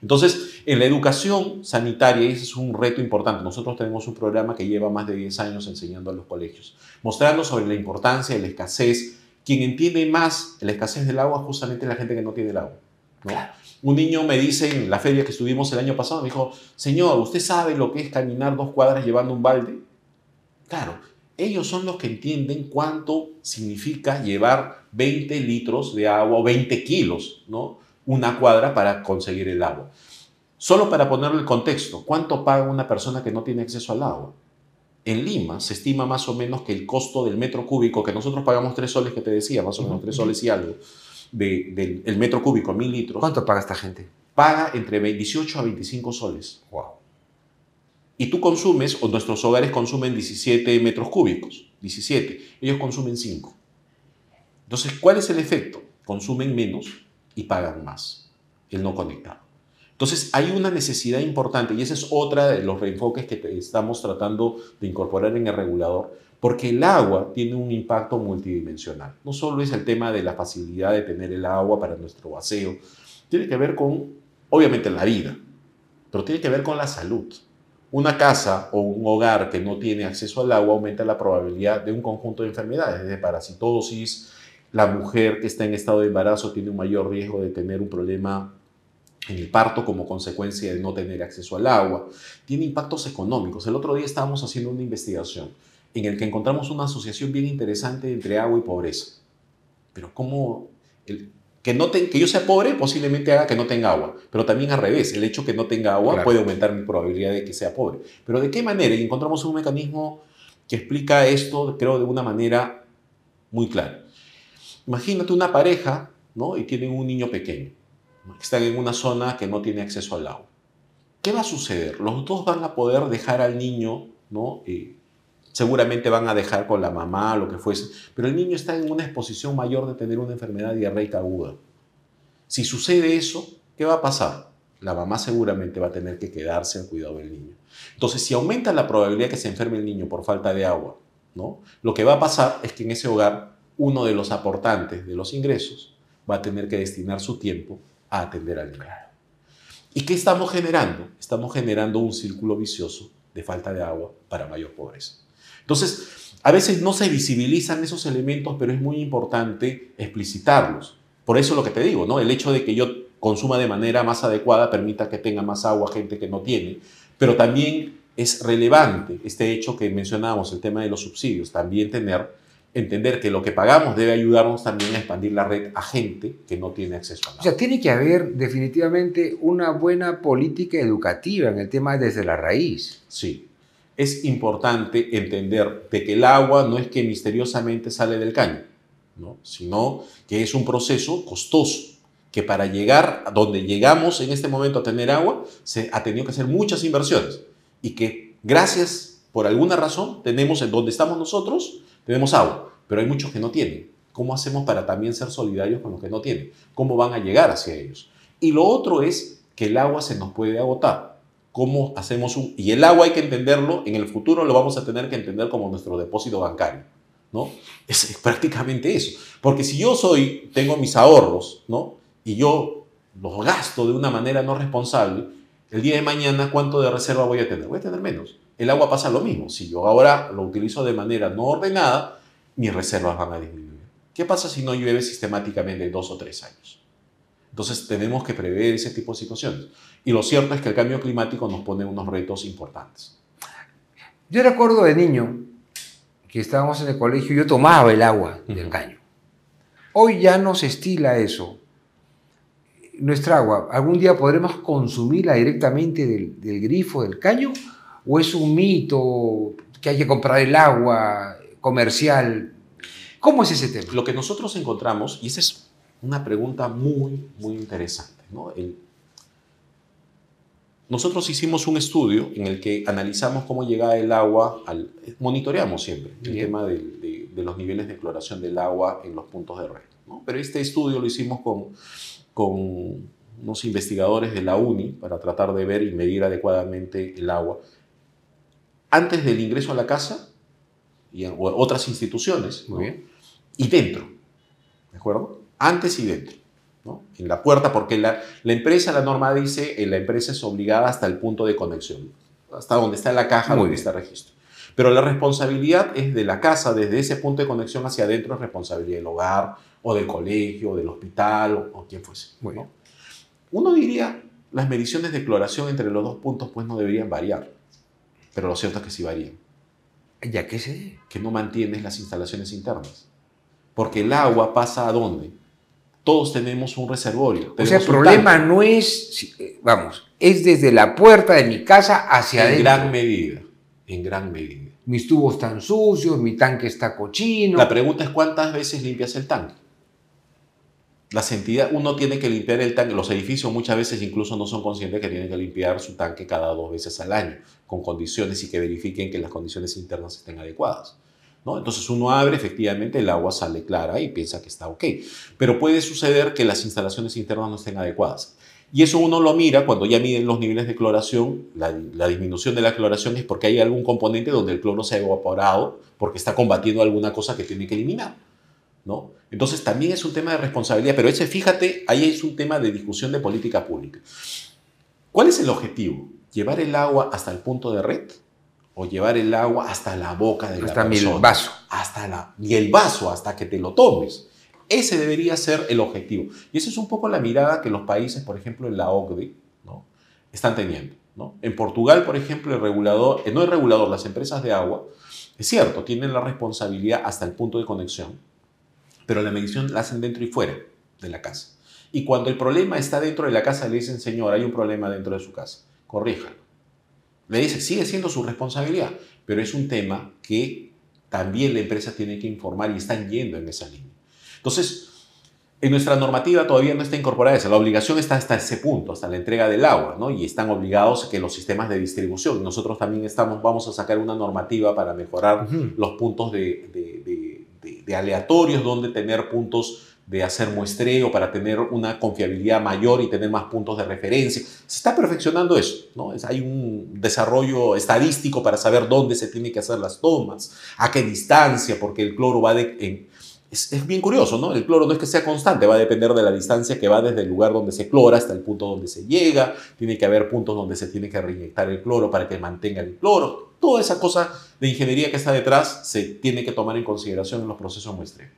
Entonces, en la educación sanitaria, ese es un reto importante. Nosotros tenemos un programa que lleva más de 10 años enseñando a los colegios, mostrando sobre la importancia de la escasez. Quien entiende más la escasez del agua es justamente la gente que no tiene el agua, ¿no? Claro. Un niño me dice en la feria que estuvimos el año pasado, me dijo, señor, ¿usted sabe lo que es caminar 2 cuadras llevando un balde? Claro, ellos son los que entienden cuánto significa llevar 20 litros de agua o 20 kilos, ¿no? Una cuadra para conseguir el agua. Solo para ponerle el contexto, ¿cuánto paga una persona que no tiene acceso al agua? En Lima se estima más o menos que el costo del metro cúbico, que nosotros pagamos 3 soles, que te decía, más o menos 3 soles y algo, del metro cúbico, 1000 litros. ¿Cuánto paga esta gente? Paga entre 18 a 25 soles. Wow. Y tú consumes, o nuestros hogares consumen 17 metros cúbicos, 17. Ellos consumen 5. Entonces, ¿cuál es el efecto? Consumen menos y pagan más, el no conectado. Entonces, hay una necesidad importante, y ese es otra de los reenfoques que estamos tratando de incorporar en el regulador, porque el agua tiene un impacto multidimensional. No solo es el tema de la facilidad de tener el agua para nuestro aseo, tiene que ver con, obviamente, la vida, pero tiene que ver con la salud. Una casa o un hogar que no tiene acceso al agua aumenta la probabilidad de un conjunto de enfermedades, desde parasitosis. La mujer que está en estado de embarazo tiene un mayor riesgo de tener un problema en el parto como consecuencia de no tener acceso al agua. Tiene impactos económicos. El otro día estábamos haciendo una investigación en el que encontramos una asociación bien interesante entre agua y pobreza. Pero ¿cómo? Que yo sea pobre posiblemente haga que no tenga agua, pero también al revés, el hecho que no tenga agua puede aumentar mi probabilidad de que sea pobre. Pero ¿de qué manera? Y encontramos un mecanismo que explica esto, creo, de una manera muy clara. Imagínate una pareja, ¿no? Y tienen un niño pequeño, ¿no? Están en una zona que no tiene acceso al agua. ¿Qué va a suceder? Los dos van a poder dejar al niño, ¿no? Seguramente van a dejar con la mamá, lo que fuese, pero el niño está en una exposición mayor de tener una enfermedad diarreica aguda. Si sucede eso, ¿qué va a pasar? La mamá seguramente va a tener que quedarse al cuidado del niño. Entonces, si aumenta la probabilidad que se enferme el niño por falta de agua, ¿no? Lo que va a pasar es que en ese hogar uno de los aportantes de los ingresos va a tener que destinar su tiempo a atender al niño. ¿Y qué estamos generando? Estamos generando un círculo vicioso de falta de agua para mayor pobreza. Entonces, a veces no se visibilizan esos elementos, pero es muy importante explicitarlos. Por eso lo que te digo, ¿no? El hecho de que yo consuma de manera más adecuada permita que tenga más agua gente que no tiene, pero también es relevante este hecho que mencionábamos, el tema de los subsidios, también entender que lo que pagamos debe ayudarnos también a expandir la red a gente que no tiene acceso al agua. O sea, tiene que haber definitivamente una buena política educativa en el tema desde la raíz. Sí. Es importante entender de que el agua no es que misteriosamente sale del caño, ¿no? Sino que es un proceso costoso, que para llegar a donde llegamos en este momento a tener agua, se ha tenido que hacer muchas inversiones y que gracias, por alguna razón, tenemos en donde estamos nosotros, tenemos agua, pero hay muchos que no tienen. ¿Cómo hacemos para también ser solidarios con los que no tienen? ¿Cómo van a llegar hacia ellos? Y lo otro es que el agua se nos puede agotar. ¿Cómo hacemos y el agua hay que entenderlo, en el futuro lo vamos a tener que entender como nuestro depósito bancario, ¿no? Es prácticamente eso. Porque si yo tengo mis ahorros, ¿no? Y yo los gasto de una manera no responsable, el día de mañana, ¿cuánto de reserva voy a tener? Voy a tener menos. El agua pasa lo mismo. Si yo ahora lo utilizo de manera no ordenada, mis reservas van a disminuir. ¿Qué pasa si no llueve sistemáticamente en 2 o 3 años? Entonces tenemos que prever ese tipo de situaciones. Y lo cierto es que el cambio climático nos pone unos retos importantes. Yo recuerdo de niño que estábamos en el colegio y yo tomaba el agua del caño. Hoy ya no se estila eso. Nuestra agua, ¿algún día podremos consumirla directamente del grifo, del caño? ¿O es un mito que hay que comprar el agua comercial? ¿Cómo es ese tema? Lo que nosotros encontramos, y esa es una pregunta muy, muy interesante, ¿no? Nosotros hicimos un estudio en el que analizamos cómo llegaba el agua, monitoreamos siempre el tema de los niveles de cloración del agua en los puntos de red, ¿no? Pero este estudio lo hicimos con unos investigadores de la UNI para tratar de ver y medir adecuadamente el agua antes del ingreso a la casa y en otras instituciones, ¿no? Muy bien. Y dentro, ¿de acuerdo? Antes y dentro, ¿no? En la puerta, porque la empresa, la norma dice, la empresa es obligada hasta el punto de conexión, hasta donde está la caja, donde está el registro. Pero la responsabilidad es de la casa, desde ese punto de conexión hacia adentro, es responsabilidad del hogar, o del colegio, o del hospital, o quien fuese, ¿no? Uno diría, las mediciones de cloración entre los dos puntos pues no deberían variar, pero lo cierto es que sí varían. ¿Ya qué se debe? Que no mantienes las instalaciones internas. Porque el agua pasa ¿a dónde? Todos tenemos un reservorio. O sea, el problema no es, vamos, es desde la puerta de mi casa hacia adentro. En gran medida, en gran medida. Mis tubos están sucios, mi tanque está cochino. La pregunta es ¿cuántas veces limpias el tanque? Las entidades, uno tiene que limpiar el tanque. Los edificios muchas veces incluso no son conscientes que tienen que limpiar su tanque cada 2 veces al año, con condiciones y que verifiquen que las condiciones internas estén adecuadas, ¿no? Entonces uno abre, efectivamente el agua sale clara y piensa que está ok. Pero puede suceder que las instalaciones internas no estén adecuadas. Y eso uno lo mira cuando ya miden los niveles de cloración. La disminución de la cloración es porque hay algún componente donde el cloro se ha evaporado porque está combatiendo alguna cosa que tiene que eliminar, ¿no? Entonces también es un tema de responsabilidad, pero fíjate, ahí es un tema de discusión de política pública. ¿Cuál es el objetivo? ¿Llevar el agua hasta el punto de red o llevar el agua hasta la boca de la persona? Hasta el vaso. Y el vaso hasta que te lo tomes. Ese debería ser el objetivo. Y esa es un poco la mirada que los países, por ejemplo, en la OCDE, ¿no?, están teniendo, ¿no? En Portugal, por ejemplo, el regulador, no el regulador, las empresas de agua, es cierto, tienen la responsabilidad hasta el punto de conexión, pero la medición la hacen dentro y fuera de la casa. Y cuando el problema está dentro de la casa, le dicen, señor, hay un problema dentro de su casa, corríjalo. Le dice, sigue siendo su responsabilidad, pero es un tema que también la empresa tiene que informar y están yendo en esa línea. Entonces, en nuestra normativa todavía no está incorporada esa. La obligación está hasta ese punto, hasta la entrega del agua, ¿no? Y están obligados que los sistemas de distribución. Nosotros también vamos a sacar una normativa para mejorar los puntos de aleatorios, donde tener puntos de hacer muestreo para tener una confiabilidad mayor y tener más puntos de referencia. Se está perfeccionando eso, ¿no? Hay un desarrollo estadístico para saber dónde se tienen que hacer las tomas, a qué distancia, porque el cloro va es bien curioso, ¿no? El cloro no es que sea constante, va a depender de la distancia que va desde el lugar donde se clora hasta el punto donde se llega. Tiene que haber puntos donde se tiene que reinyectar el cloro para que mantenga el cloro. Toda esa cosa de ingeniería que está detrás se tiene que tomar en consideración en los procesos de muestreo.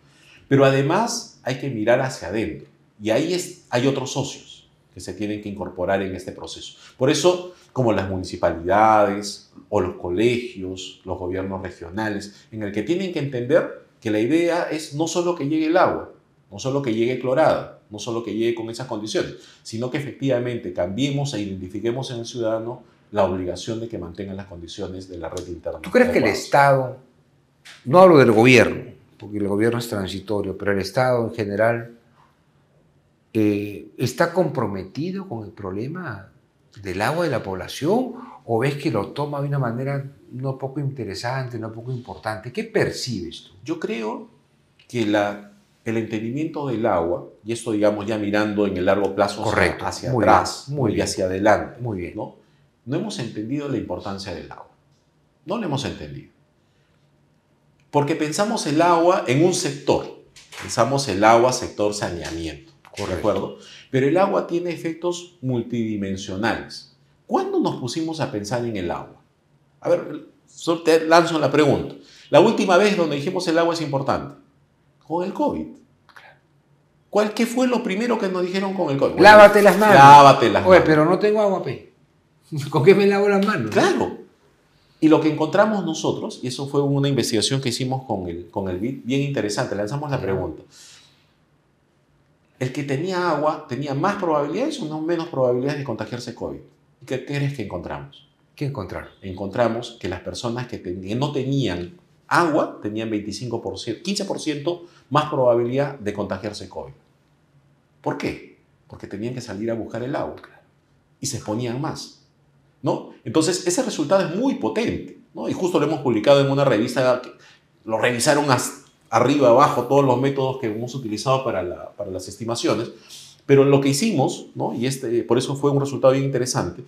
Pero además hay que mirar hacia adentro. Y ahí hay otros socios que se tienen que incorporar en este proceso. Por eso, como las municipalidades o los colegios, los gobiernos regionales, en el que tienen que entender que la idea es no solo que llegue el agua, no solo que llegue clorada, no solo que llegue con esas condiciones, sino que efectivamente cambiemos e identifiquemos en el ciudadano la obligación de que mantengan las condiciones de la red interna. ¿Tú crees que el Estado, no hablo del gobierno, porque el gobierno es transitorio, pero el Estado en general está comprometido con el problema del agua de la población, o ves que lo toma de una manera no poco interesante, no poco importante? ¿Qué percibes tú? Yo creo que el entendimiento del agua, y esto digamos ya mirando en el largo plazo Correcto. hacia Muy atrás, bien, muy y bien. hacia adelante, Muy bien. ¿no? No hemos entendido la importancia del agua. No lo hemos entendido. Porque pensamos el agua en un sector. Pensamos el agua sector saneamiento. Correcto. ¿De acuerdo? Pero el agua tiene efectos multidimensionales. ¿Cuándo nos pusimos a pensar en el agua? A ver, solo te lanzo la pregunta. La última vez donde dijimos el agua es importante. Con el COVID. ¿Qué fue lo primero que nos dijeron con el COVID? Bueno, lávate las manos. Lávate las Oye, manos. pero no tengo agua, pe. ¿Con qué me lavo las manos? Claro. Y lo que encontramos nosotros, y eso fue una investigación que hicimos con el BID, bien interesante, lanzamos la pregunta. ¿El que tenía agua tenía más probabilidades o no menos probabilidades de contagiarse COVID? ¿Qué crees que encontramos? ¿Qué encontraron? Encontramos que las personas que no tenían agua tenían 25%, 15% más probabilidad de contagiarse COVID. ¿Por qué? Porque tenían que salir a buscar el agua y se exponían más, ¿no? Entonces, ese resultado es muy potente, ¿no? Y justo lo hemos publicado en una revista que lo revisaron arriba, abajo, todos los métodos que hemos utilizado para las estimaciones. Pero lo que hicimos, ¿no? Y por eso fue un resultado bien interesante,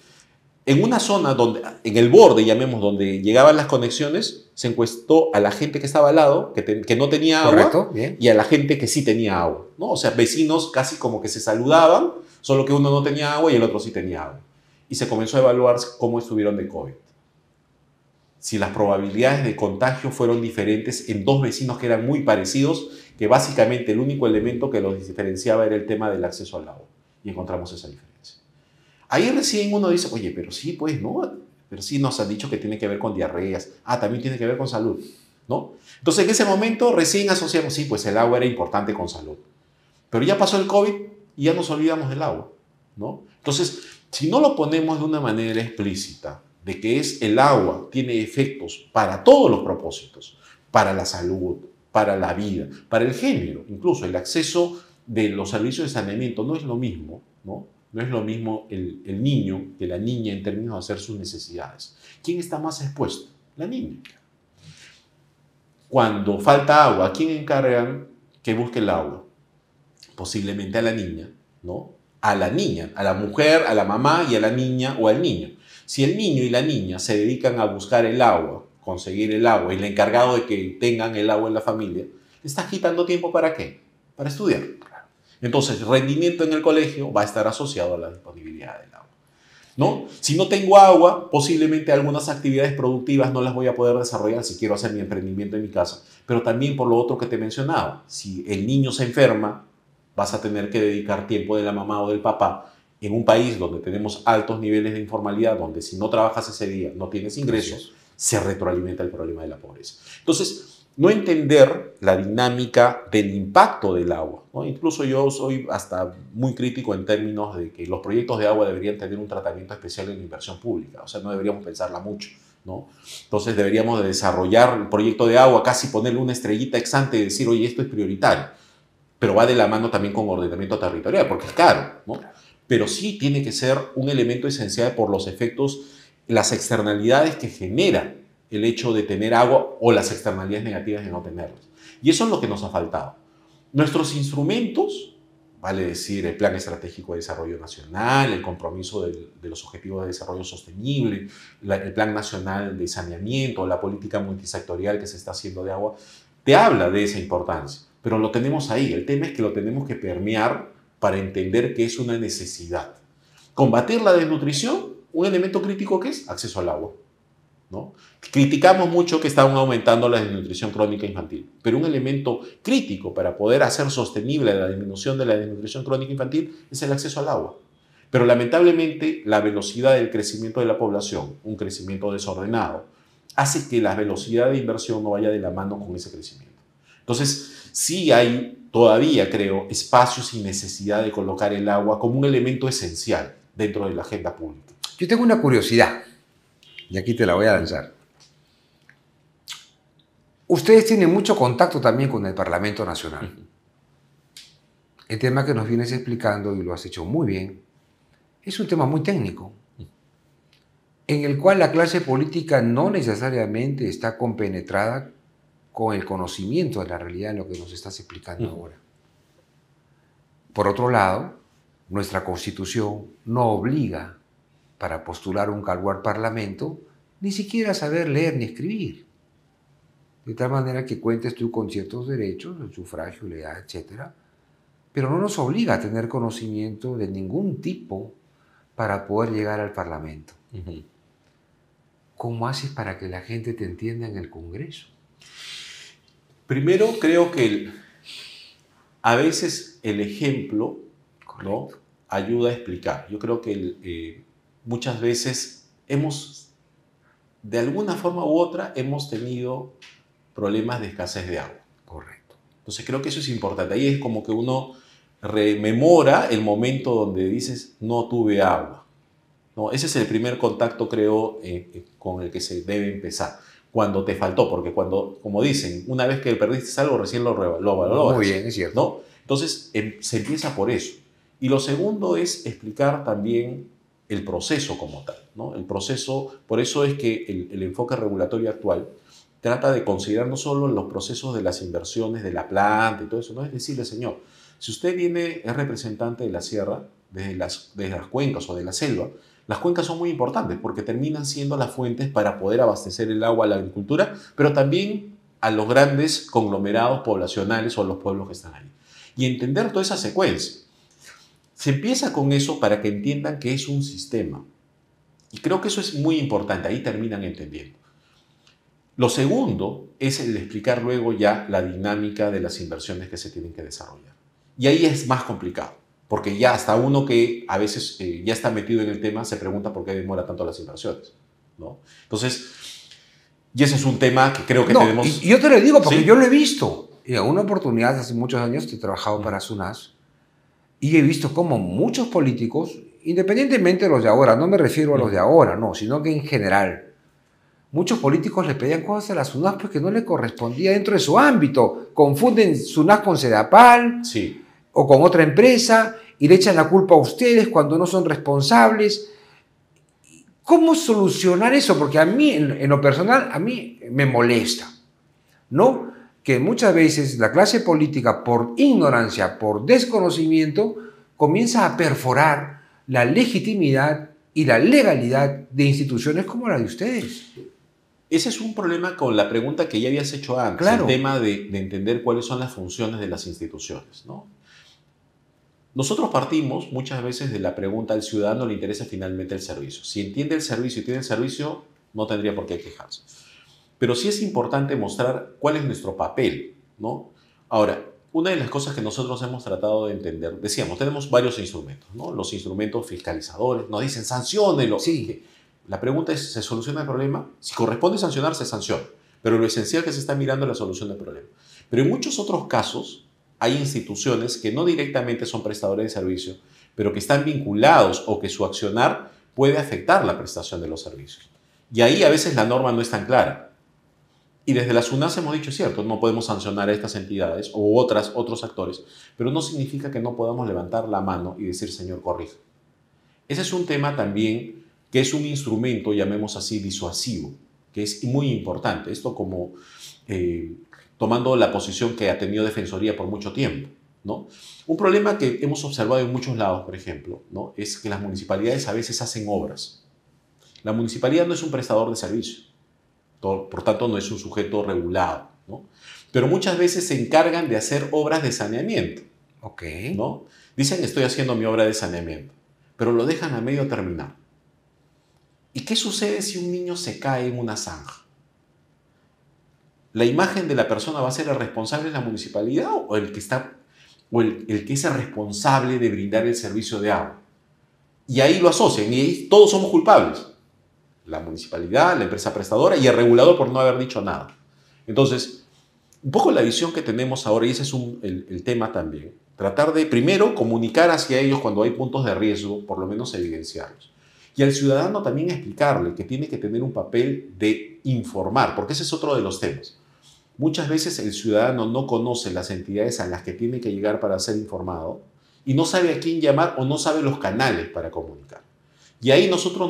en una zona en el borde, llamemos, donde llegaban las conexiones, se encuestó a la gente que estaba al lado, que no tenía agua, Correcto, bien. y a la gente que sí tenía agua, ¿no? O sea, vecinos casi como que se saludaban, solo que uno no tenía agua y el otro sí tenía agua. Y se comenzó a evaluar cómo estuvieron de COVID. Si las probabilidades de contagio fueron diferentes en dos vecinos que eran muy parecidos, que básicamente el único elemento que los diferenciaba era el tema del acceso al agua. Y encontramos esa diferencia. Ahí recién uno dice, oye, pero sí, pues, ¿no? Pero sí nos han dicho que tiene que ver con diarreas. Ah, también tiene que ver con salud, ¿no? Entonces, en ese momento recién asociamos, sí, pues el agua era importante con salud. Pero ya pasó el COVID y ya nos olvidamos del agua, ¿no? Entonces, si no lo ponemos de una manera explícita, de que el agua tiene efectos para todos los propósitos, para la salud, para la vida, para el género, incluso el acceso de los servicios de saneamiento no es lo mismo, ¿no? No es lo mismo el niño que la niña en términos de hacer sus necesidades. ¿Quién está más expuesto? La niña. Cuando falta agua, ¿a quién encargan que busque el agua? Posiblemente a la niña, ¿no? A la niña, a la mujer, a la mamá y a la niña o al niño. Si el niño y la niña se dedican a buscar el agua, conseguir el agua, y el encargado de que tengan el agua en la familia, ¿le estás quitando tiempo para qué? Para estudiar. Entonces, el rendimiento en el colegio va a estar asociado a la disponibilidad del agua, ¿no? Si no tengo agua, posiblemente algunas actividades productivas no las voy a poder desarrollar si quiero hacer mi emprendimiento en mi casa. Pero también por lo otro que te mencionaba, si el niño se enferma, vas a tener que dedicar tiempo de la mamá o del papá en un país donde tenemos altos niveles de informalidad, donde si no trabajas ese día no tienes ingresos, se retroalimenta el problema de la pobreza. Entonces, no entender la dinámica del impacto del agua, ¿no? Incluso yo soy hasta muy crítico en términos de que los proyectos de agua deberían tener un tratamiento especial en la inversión pública, o sea, no deberíamos pensarla mucho, ¿no? Entonces deberíamos de desarrollar el proyecto de agua, casi ponerle una estrellita ex ante y decir, oye, esto es prioritario, pero va de la mano también con ordenamiento territorial, porque es caro, ¿no? Pero sí tiene que ser un elemento esencial por los efectos, las externalidades que genera el hecho de tener agua o las externalidades negativas de no tenerlas. Y eso es lo que nos ha faltado. Nuestros instrumentos, vale decir el Plan Estratégico de Desarrollo Nacional, el compromiso de los Objetivos de Desarrollo Sostenible, el Plan Nacional de Saneamiento, la política multisectorial que se está haciendo de agua, te habla de esa importancia, pero lo tenemos ahí. El tema es que lo tenemos que permear para entender que es una necesidad. Combatir la desnutrición, un elemento crítico que es acceso al agua, ¿no? Criticamos mucho que están aumentando la desnutrición crónica infantil, pero un elemento crítico para poder hacer sostenible la disminución de la desnutrición crónica infantil es el acceso al agua. Pero lamentablemente la velocidad del crecimiento de la población, un crecimiento desordenado, hace que la velocidad de inversión no vaya de la mano con ese crecimiento. Entonces, sí hay todavía, creo, espacios y necesidad de colocar el agua como un elemento esencial dentro de la agenda pública. Yo tengo una curiosidad, y aquí te la voy a lanzar. Ustedes tienen mucho contacto también con el Parlamento Nacional. El tema que nos vienes explicando, y lo has hecho muy bien, es un tema muy técnico, en el cual la clase política no necesariamente está compenetrada con el conocimiento de la realidad en lo que nos estás explicando ahora. Por otro lado, nuestra Constitución no obliga para postular un cargo al Parlamento ni siquiera a saber leer ni escribir. De tal manera que cuentes tú con ciertos derechos, el sufragio, la edad, etc. Pero no nos obliga a tener conocimiento de ningún tipo para poder llegar al Parlamento. ¿Cómo haces para que la gente te entienda en el Congreso? Primero, creo que a veces el ejemplo, ¿no?, ayuda a explicar. Yo creo que muchas veces de alguna forma u otra, hemos tenido problemas de escasez de agua. Correcto. Entonces creo que eso es importante. Ahí es como que uno rememora el momento donde dices, no tuve agua. ¿No? Ese es el primer contacto, creo, con el que se debe empezar. Cuando te faltó, porque cuando, como dicen, una vez que perdiste algo, recién lo valoras. Muy bien, es cierto. ¿No? Entonces, se empieza por eso. Y lo segundo es explicar también el proceso como tal, ¿no? El proceso, por eso es que el enfoque regulatorio actual trata de considerar no solo los procesos de las inversiones de la planta y todo eso, no es decirle, señor, si usted es representante de la sierra, de las cuencas o de la selva, las cuencas son muy importantes porque terminan siendo las fuentes para poder abastecer el agua a la agricultura, pero también a los grandes conglomerados poblacionales o a los pueblos que están ahí. Y entender toda esa secuencia. Se empieza con eso para que entiendan que es un sistema. Y creo que eso es muy importante, ahí terminan entendiendo. Lo segundo es el explicar luego ya la dinámica de las inversiones que se tienen que desarrollar. Y ahí es más complicado, porque ya hasta uno que a veces ya está metido en el tema se pregunta por qué demora tanto las inversiones, ¿no? Entonces, y ese es un tema que creo que tenemos... Y yo te lo digo porque ¿sí? yo lo he visto. En una oportunidad, hace muchos años, he trabajado para SUNAS y he visto cómo muchos políticos, independientemente de los de ahora, no me refiero a los de ahora, no, sino que en general, muchos políticos le pedían cosas a la SUNAS porque no le correspondía dentro de su ámbito. Confunden SUNAS con Sedapal Sí. o con otra empresa y le echan la culpa a ustedes cuando no son responsables. ¿Cómo solucionar eso? Porque a mí, en lo personal, a mí me molesta, ¿no? Que muchas veces la clase política, por ignorancia, por desconocimiento, comienza a perforar la legitimidad y la legalidad de instituciones como la de ustedes. Ese es un problema con la pregunta que ya habías hecho antes, Claro. el tema de entender cuáles son las funciones de las instituciones, ¿no? Nosotros partimos muchas veces de la pregunta, al ciudadano le interesa finalmente el servicio. Si entiende el servicio y tiene el servicio, no tendría por qué quejarse. Pero sí es importante mostrar cuál es nuestro papel, ¿no? Ahora, una de las cosas que nosotros hemos tratado de entender, decíamos, tenemos varios instrumentos, ¿no? Los instrumentos fiscalizadores, nos dicen, sanciónelo. Sí. La pregunta es, ¿se soluciona el problema? Si corresponde sancionar, se sanciona. Pero lo esencial que se está mirando es la solución del problema. Pero en muchos otros casos, hay instituciones que no directamente son prestadores de servicio, pero que están vinculados o que su accionar puede afectar la prestación de los servicios. Y ahí a veces la norma no es tan clara. Y desde la SUNAS hemos dicho, cierto, no podemos sancionar a estas entidades o otros actores, pero no significa que no podamos levantar la mano y decir, señor, corrija. Ese es un tema también que es un instrumento, llamemos así, disuasivo, que es muy importante. Esto como tomando la posición que ha tenido Defensoría por mucho tiempo, ¿no? Un problema que hemos observado en muchos lados, por ejemplo, ¿no?, es que las municipalidades a veces hacen obras. La municipalidad no es un prestador de servicio, por tanto no es un sujeto regulado, ¿no? Pero muchas veces se encargan de hacer obras de saneamiento, ¿no? Dicen, estoy haciendo mi obra de saneamiento, pero lo dejan a medio terminar. ¿Y qué sucede si un niño se cae en una zanja? ¿La imagen de la persona va a ser el responsable de la municipalidad o el que es el responsable de brindar el servicio de agua? Y ahí lo asocian y ahí todos somos culpables. La municipalidad, la empresa prestadora y el regulador por no haber dicho nada. Entonces, un poco la visión que tenemos ahora, y ese es el tema también, tratar de primero comunicar hacia ellos cuando hay puntos de riesgo, por lo menos evidenciarlos. Y al ciudadano también explicarle que tiene que tener un papel de informar, porque ese es otro de los temas. Muchas veces el ciudadano no conoce las entidades a las que tiene que llegar para ser informado y no sabe a quién llamar o no sabe los canales para comunicar. Y ahí nosotros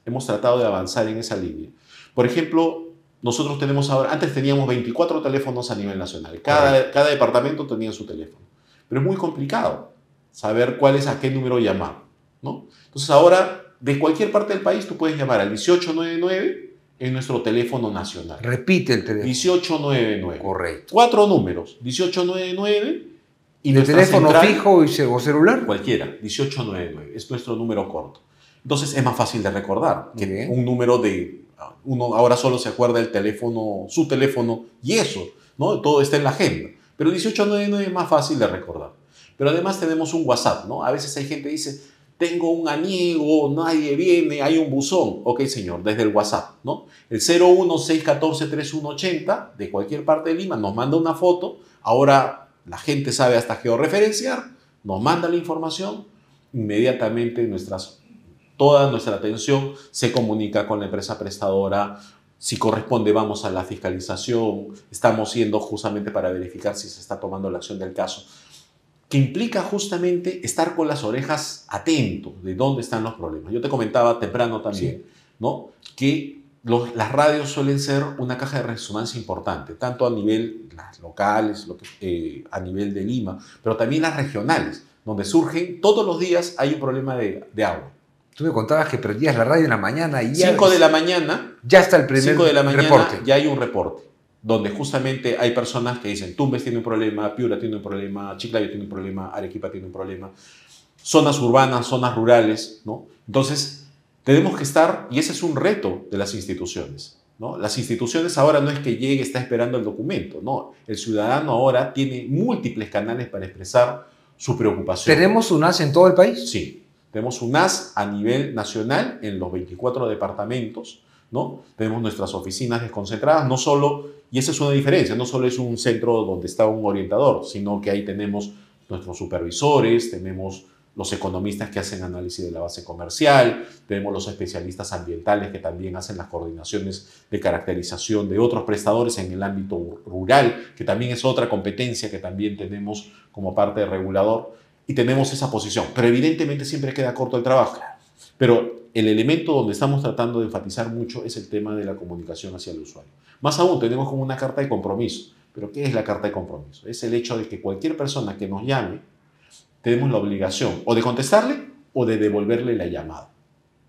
hemos tratado de avanzar en esa línea. Por ejemplo, nosotros tenemos ahora, antes teníamos 24 teléfonos a nivel nacional. Cada departamento tenía su teléfono. Pero es muy complicado saber cuál es a qué número llamar, ¿no? Entonces ahora, de cualquier parte del país, tú puedes llamar al 1899 en nuestro teléfono nacional. Repite el teléfono. 1899. Correcto. 4 números. 1899 y ¿De teléfono central, fijo o celular? cualquiera. 1899. Es nuestro número corto. Entonces es más fácil de recordar que Bien. un número de... Uno ahora solo se acuerda del teléfono, su teléfono y eso, ¿no? Todo está en la agenda. Pero el 1899 es más fácil de recordar. Pero además tenemos un WhatsApp, ¿no? A veces hay gente que dice, tengo un aniego, nadie viene, hay un buzón. Ok, señor, desde el WhatsApp, ¿no? El 016143180 de cualquier parte de Lima nos manda una foto. Ahora la gente sabe hasta georreferenciar, nos manda la información, inmediatamente toda nuestra atención se comunica con la empresa prestadora. Si corresponde, vamos a la fiscalización. Estamos yendo justamente para verificar si se está tomando la acción del caso, que implica justamente estar con las orejas atentos de dónde están los problemas. Yo te comentaba temprano también, sí, ¿no? Que las radios suelen ser una caja de resonancia importante, tanto a nivel las locales, a nivel de Lima, pero también las regionales, donde surgen todos los días hay un problema de agua. Tú me contabas que prendías la radio en la mañana y ya... 5 de la mañana... Ya está el primer 5 de la mañana reporte. Ya hay un reporte, donde justamente hay personas que dicen Tumbes tiene un problema, Piura tiene un problema, Chiclayo tiene un problema, Arequipa tiene un problema, zonas urbanas, zonas rurales, ¿no? Entonces, tenemos que estar, y ese es un reto de las instituciones, ¿no? Las instituciones ahora no es que llegue, está esperando el documento, no. El ciudadano ahora tiene múltiples canales para expresar su preocupación. ¿Tenemos UNAS en todo el país? Sí. Tenemos UNAS a nivel nacional en los 24 departamentos, ¿no? Tenemos nuestras oficinas desconcentradas, no solo, y esa es una diferencia, no solo es un centro donde está un orientador, sino que ahí tenemos nuestros supervisores, tenemos los economistas que hacen análisis de la base comercial, tenemos los especialistas ambientales que también hacen las coordinaciones de caracterización de otros prestadores en el ámbito rural, que también es otra competencia que también tenemos como parte del regulador. Y tenemos esa posición, pero evidentemente siempre queda corto el trabajo. Pero el elemento donde estamos tratando de enfatizar mucho es el tema de la comunicación hacia el usuario. Más aún, tenemos como una carta de compromiso. ¿Pero qué es la carta de compromiso? Es el hecho de que cualquier persona que nos llame, tenemos la obligación o de contestarle o de devolverle la llamada,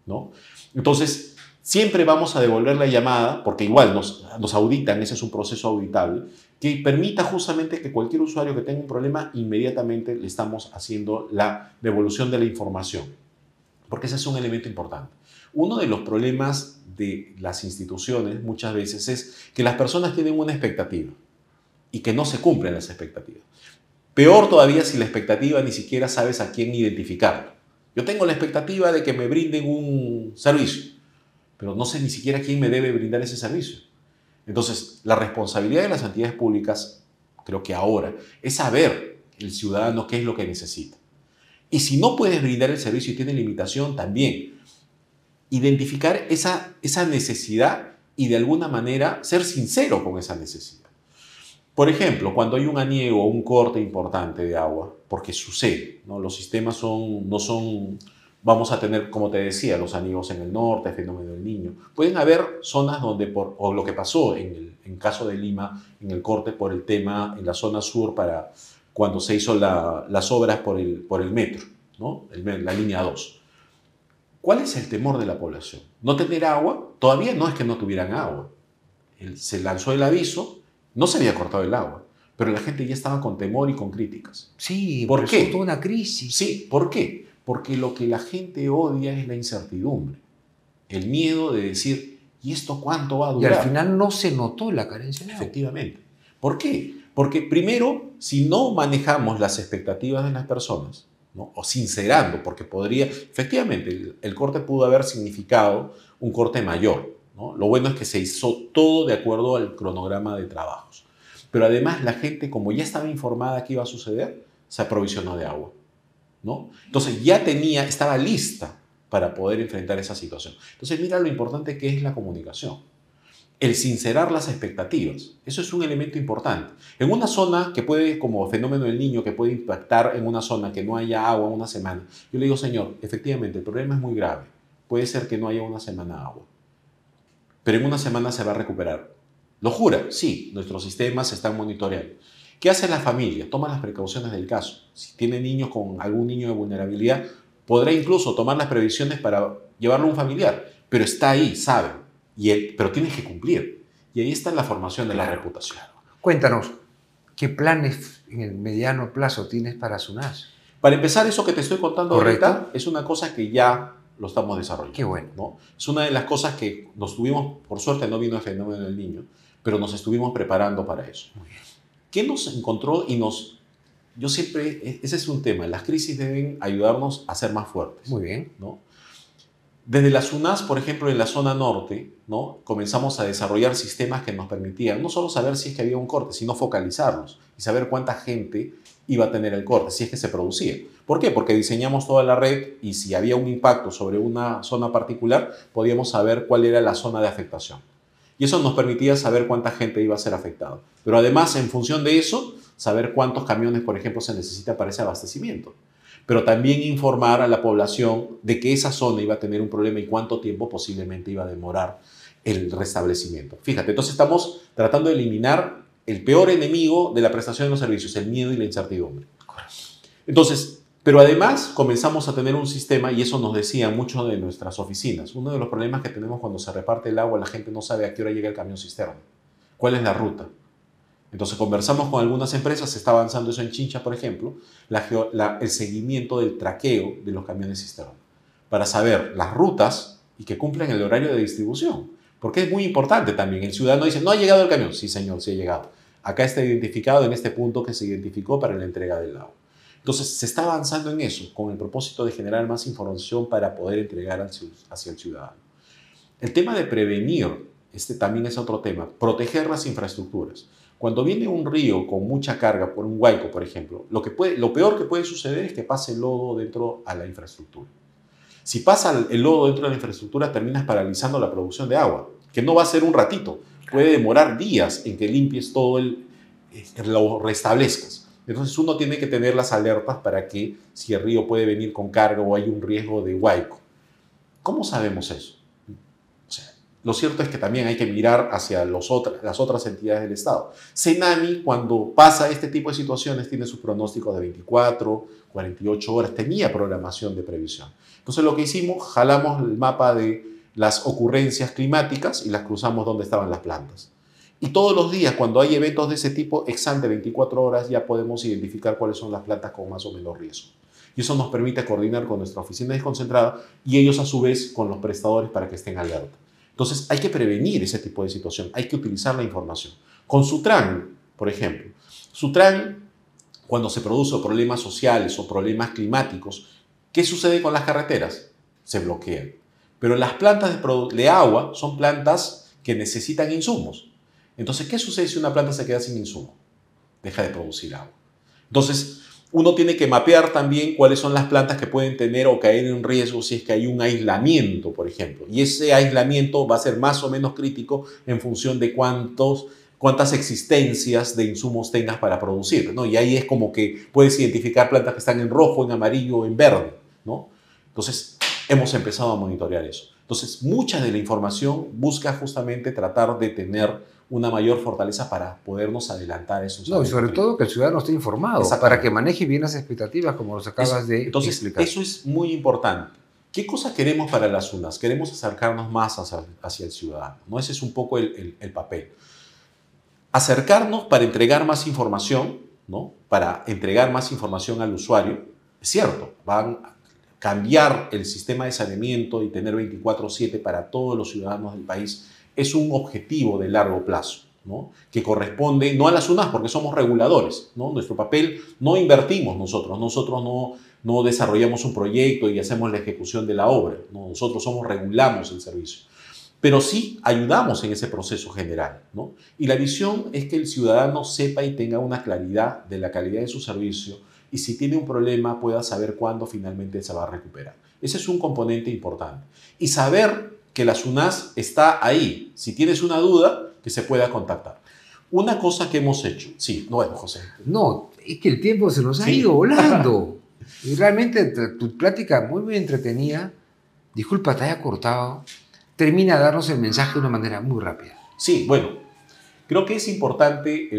¿no? Entonces, siempre vamos a devolver la llamada, porque igual nos auditan, ese es un proceso auditable, que permita justamente que cualquier usuario que tenga un problema, inmediatamente le estamos haciendo la devolución de la información, porque ese es un elemento importante. Uno de los problemas de las instituciones muchas veces es que las personas tienen una expectativa y que no se cumplen las expectativas. Peor todavía si la expectativa ni siquiera sabes a quién identificarla. Yo tengo la expectativa de que me brinden un servicio, pero no sé ni siquiera quién me debe brindar ese servicio. Entonces, la responsabilidad de las entidades públicas, creo que ahora, es saber el ciudadano qué es lo que necesita. Y si no puedes brindar el servicio y tiene limitación, también identificar esa necesidad y de alguna manera ser sincero con esa necesidad. Por ejemplo, cuando hay un aniego o un corte importante de agua, porque sucede, ¿no? Los sistemas no son... Vamos a tener, como te decía, los aniegos en el norte, el fenómeno del Niño. Pueden haber zonas donde, o lo que pasó en caso de Lima, en el corte por el tema en la zona sur para cuando se hizo las obras por el metro, ¿no? La línea 2. ¿Cuál es el temor de la población? ¿No tener agua? Todavía no es que no tuvieran agua. Se lanzó el aviso, no se había cortado el agua, pero la gente ya estaba con temor y con críticas. Sí, ¿por qué? Resultó una crisis. Sí, ¿por qué? Porque lo que la gente odia es la incertidumbre, el miedo de decir, ¿y esto cuánto va a durar? Y al final no se notó la carencia de agua. Efectivamente. ¿Por qué? Porque primero, si no manejamos las expectativas de las personas, ¿no? O sincerando, porque podría, efectivamente, el corte pudo haber significado un corte mayor, ¿no? Lo bueno es que se hizo todo de acuerdo al cronograma de trabajos. Pero además la gente, como ya estaba informada que iba a suceder, se aprovisionó de agua, ¿no? Entonces ya estaba lista para poder enfrentar esa situación. Entonces mira lo importante que es la comunicación. El sincerar las expectativas. Eso es un elemento importante. En una zona que puede, como fenómeno del Niño, que puede impactar en una zona que no haya agua una semana, yo le digo, señor, efectivamente, el problema es muy grave. Puede ser que no haya una semana agua, pero en una semana se va a recuperar. ¿Lo jura? Sí, nuestros sistemas se están monitoreando. ¿Qué hace la familia? Toma las precauciones del caso. Si tiene niños con algún niño de vulnerabilidad, podrá incluso tomar las previsiones para llevarlo a un familiar, pero está ahí, sabe, pero tienes que cumplir. Y ahí está la formación de la reputación. Cuéntanos, ¿qué planes en el mediano plazo tienes para SUNAS? Para empezar, eso que te estoy contando ¿Correcto? ahorita es una cosa que ya lo estamos desarrollando. Qué bueno. ¿No? Es una de las cosas que nos tuvimos, por suerte no vino el fenómeno del niño, pero nos estuvimos preparando para eso. ¿Qué nos encontró y nos... Yo siempre, ese es un tema, las crisis deben ayudarnos a ser más fuertes. Muy bien. ¿No? Desde la SUNAS, por ejemplo, en la zona norte, ¿no? Comenzamos a desarrollar sistemas que nos permitían no solo saber si es que había un corte, sino focalizarlos y saber cuánta gente iba a tener el corte, si es que se producía. ¿Por qué? Porque diseñamos toda la red y si había un impacto sobre una zona particular, podíamos saber cuál era la zona de afectación. Y eso nos permitía saber cuánta gente iba a ser afectada. Pero además, en función de eso, saber cuántos camiones, por ejemplo, se necesita para ese abastecimiento. Pero también informar a la población de que esa zona iba a tener un problema y cuánto tiempo posiblemente iba a demorar el restablecimiento. Fíjate, entonces estamos tratando de eliminar el peor enemigo de la prestación de los servicios, el miedo y la incertidumbre. Entonces, pero además comenzamos a tener un sistema, y eso nos decían muchos de nuestras oficinas, uno de los problemas que tenemos cuando se reparte el agua, la gente no sabe a qué hora llega el camión cisterna, cuál es la ruta. Entonces conversamos con algunas empresas, se está avanzando eso en Chincha, por ejemplo, el seguimiento del traqueo de los camiones cisterna, para saber las rutas y que cumplan el horario de distribución. Porque es muy importante también. El ciudadano dice, no ha llegado el camión. Sí, señor, sí ha llegado. Acá está identificado en este punto que se identificó para la entrega del agua. Entonces se está avanzando en eso con el propósito de generar más información para poder entregar hacia el ciudadano. El tema de prevenir, este también es otro tema, proteger las infraestructuras. Cuando viene un río con mucha carga por un huaico, por ejemplo, lo peor que puede suceder es que pase el lodo dentro a la infraestructura. Si pasa el lodo dentro de la infraestructura, terminas paralizando la producción de agua, que no va a ser un ratito, puede demorar días en que limpies todo lo restablezcas. Entonces uno tiene que tener las alertas para que si el río puede venir con carga o hay un riesgo de huaico. ¿Cómo sabemos eso? O sea, lo cierto es que también hay que mirar hacia las otras entidades del Estado. Senami, cuando pasa este tipo de situaciones, tiene sus pronósticos de 24, 48 horas, tenía programación de previsión. Entonces lo que hicimos, jalamos el mapa de las ocurrencias climáticas y las cruzamos donde estaban las plantas. Y todos los días, cuando hay eventos de ese tipo, ex ante 24 horas, ya podemos identificar cuáles son las plantas con más o menos riesgo. Y eso nos permite coordinar con nuestra oficina desconcentrada y ellos a su vez con los prestadores para que estén alerta. Entonces hay que prevenir ese tipo de situación, hay que utilizar la información. Con Sutran, por ejemplo, Sutran, cuando se producen problemas sociales o problemas climáticos, ¿qué sucede con las carreteras? Se bloquean. Pero las plantas de agua son plantas que necesitan insumos. Entonces, ¿qué sucede si una planta se queda sin insumo? Deja de producir agua. Entonces, uno tiene que mapear también cuáles son las plantas que pueden tener o caer en riesgo si es que hay un aislamiento, por ejemplo. Y ese aislamiento va a ser más o menos crítico en función de cuántas existencias de insumos tengas para producir, ¿no? Y ahí es como que puedes identificar plantas que están en rojo, en amarillo o en verde, ¿no? Entonces, hemos empezado a monitorear eso. Entonces, mucha de la información busca justamente tratar de tener una mayor fortaleza para podernos adelantar esos. No, y sobre todo que el ciudadano esté informado, para que maneje bien las expectativas, como los acabas de explicar. Eso es muy importante. ¿Qué cosa queremos para las UNAS? Queremos acercarnos más hacia el ciudadano, ¿no? Ese es un poco el papel. Acercarnos para entregar más información, ¿no? Para entregar más información al usuario. Es cierto, van a cambiar el sistema de saneamiento y tener 24/7 para todos los ciudadanos del país es un objetivo de largo plazo, ¿no? Que corresponde no a las UNAS porque somos reguladores, ¿no? Nuestro papel no invertimos nosotros no desarrollamos un proyecto y hacemos la ejecución de la obra, ¿no? Nosotros regulamos el servicio, pero sí ayudamos en ese proceso general, ¿no? Y la visión es que el ciudadano sepa y tenga una claridad de la calidad de su servicio y si tiene un problema pueda saber cuándo finalmente se va a recuperar. Ese es un componente importante. Y saber que la SUNAS está ahí. Si tienes una duda, que se pueda contactar. Una cosa que hemos hecho. Sí, no, José. No, es que el tiempo se nos ha ido volando. Y realmente tu plática muy entretenida, disculpa, te haya cortado, termina de darnos el mensaje de una manera muy rápida. Sí, bueno, Creo que es importante,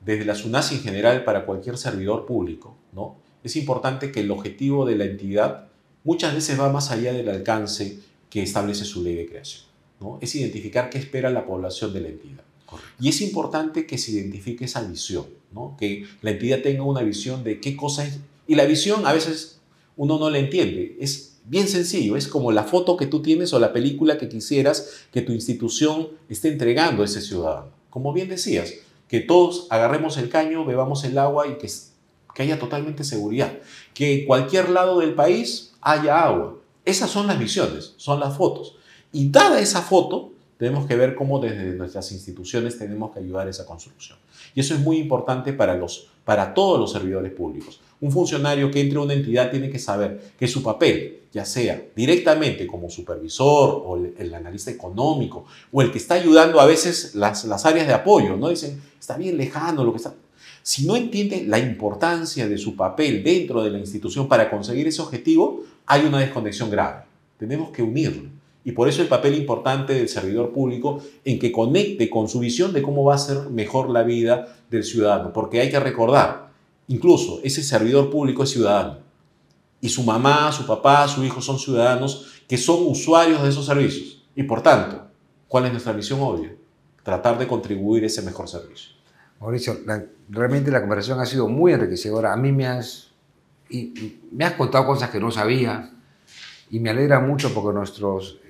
desde la SUNASI en general, para cualquier servidor público, ¿no? Es importante que el objetivo de la entidad muchas veces va más allá del alcance que establece su ley de creación, ¿no? Es identificar qué espera la población de la entidad. Correcto. Y es importante que se identifique esa visión, ¿no? Que la entidad tenga una visión de qué cosa es. Y la visión a veces uno no la entiende. Es bien sencillo, es como la foto que tú tienes o la película que quisieras que tu institución esté entregando a ese ciudadano. Como bien decías, que todos agarremos el caño, bebamos el agua y que haya totalmente seguridad. Que en cualquier lado del país haya agua. Esas son las visiones, son las fotos. Y dada esa foto, tenemos que ver cómo desde nuestras instituciones tenemos que ayudar a esa construcción. Y eso es muy importante para todos los servidores públicos. Un funcionario que entre a una entidad tiene que saber que su papel, ya sea directamente como supervisor o el analista económico o el que está ayudando a veces las áreas de apoyo, ¿no? Dicen, está bien lejano lo que está... Si no entiende la importancia de su papel dentro de la institución para conseguir ese objetivo, hay una desconexión grave. Tenemos que unirlo. Y por eso el papel importante del servidor público en que conecte con su visión de cómo va a ser mejor la vida del ciudadano. Porque hay que recordar, incluso ese servidor público es ciudadano. Y su mamá, su papá, su hijo son ciudadanos que son usuarios de esos servicios. Y por tanto, ¿cuál es nuestra misión obvia? Tratar de contribuir a ese mejor servicio. Mauricio, realmente la conversación ha sido muy enriquecedora. A mí me has contado cosas que no sabía y me alegra mucho porque nuestros,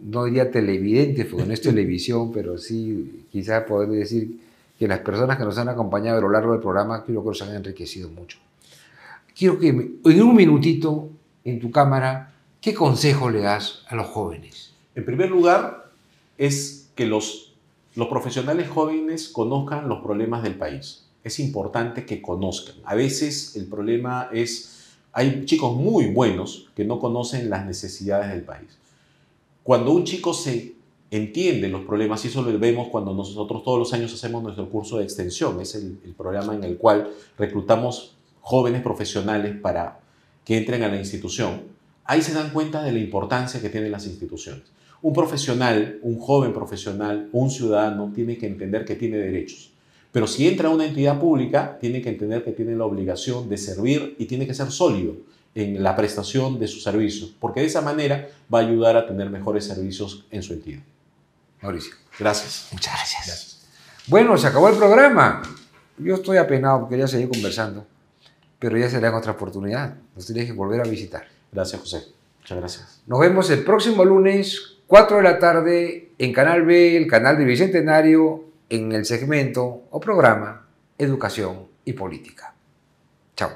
no diría televidentes, porque no es televisión, pero sí quizás poder decir que las personas que nos han acompañado a lo largo del programa, creo que nos han enriquecido mucho. Quiero que en un minutito, en tu cámara, ¿qué consejo le das a los jóvenes? En primer lugar, es que los profesionales jóvenes conozcan los problemas del país. Es importante que conozcan. A veces el problema es, hay chicos muy buenos que no conocen las necesidades del país. Cuando un chico se entiende los problemas, y eso lo vemos cuando nosotros todos los años hacemos nuestro curso de extensión, es el programa en el cual reclutamos jóvenes profesionales para que entren a la institución, ahí se dan cuenta de la importancia que tienen las instituciones. Un profesional, un joven profesional, un ciudadano tiene que entender que tiene derechos. Pero si entra a una entidad pública, tiene que entender que tiene la obligación de servir y tiene que ser sólido en la prestación de sus servicios, porque de esa manera va a ayudar a tener mejores servicios en su entidad. Mauricio. Gracias. Muchas gracias. Bueno, se acabó el programa. Yo estoy apenado, quería seguir conversando, pero ya será en otra oportunidad. Nos tienes que volver a visitar. Gracias, José. Muchas gracias. Nos vemos el próximo lunes, 4 de la tarde, en Canal B, el canal del Bicentenario, en el segmento o programa Educación y Política. Chao.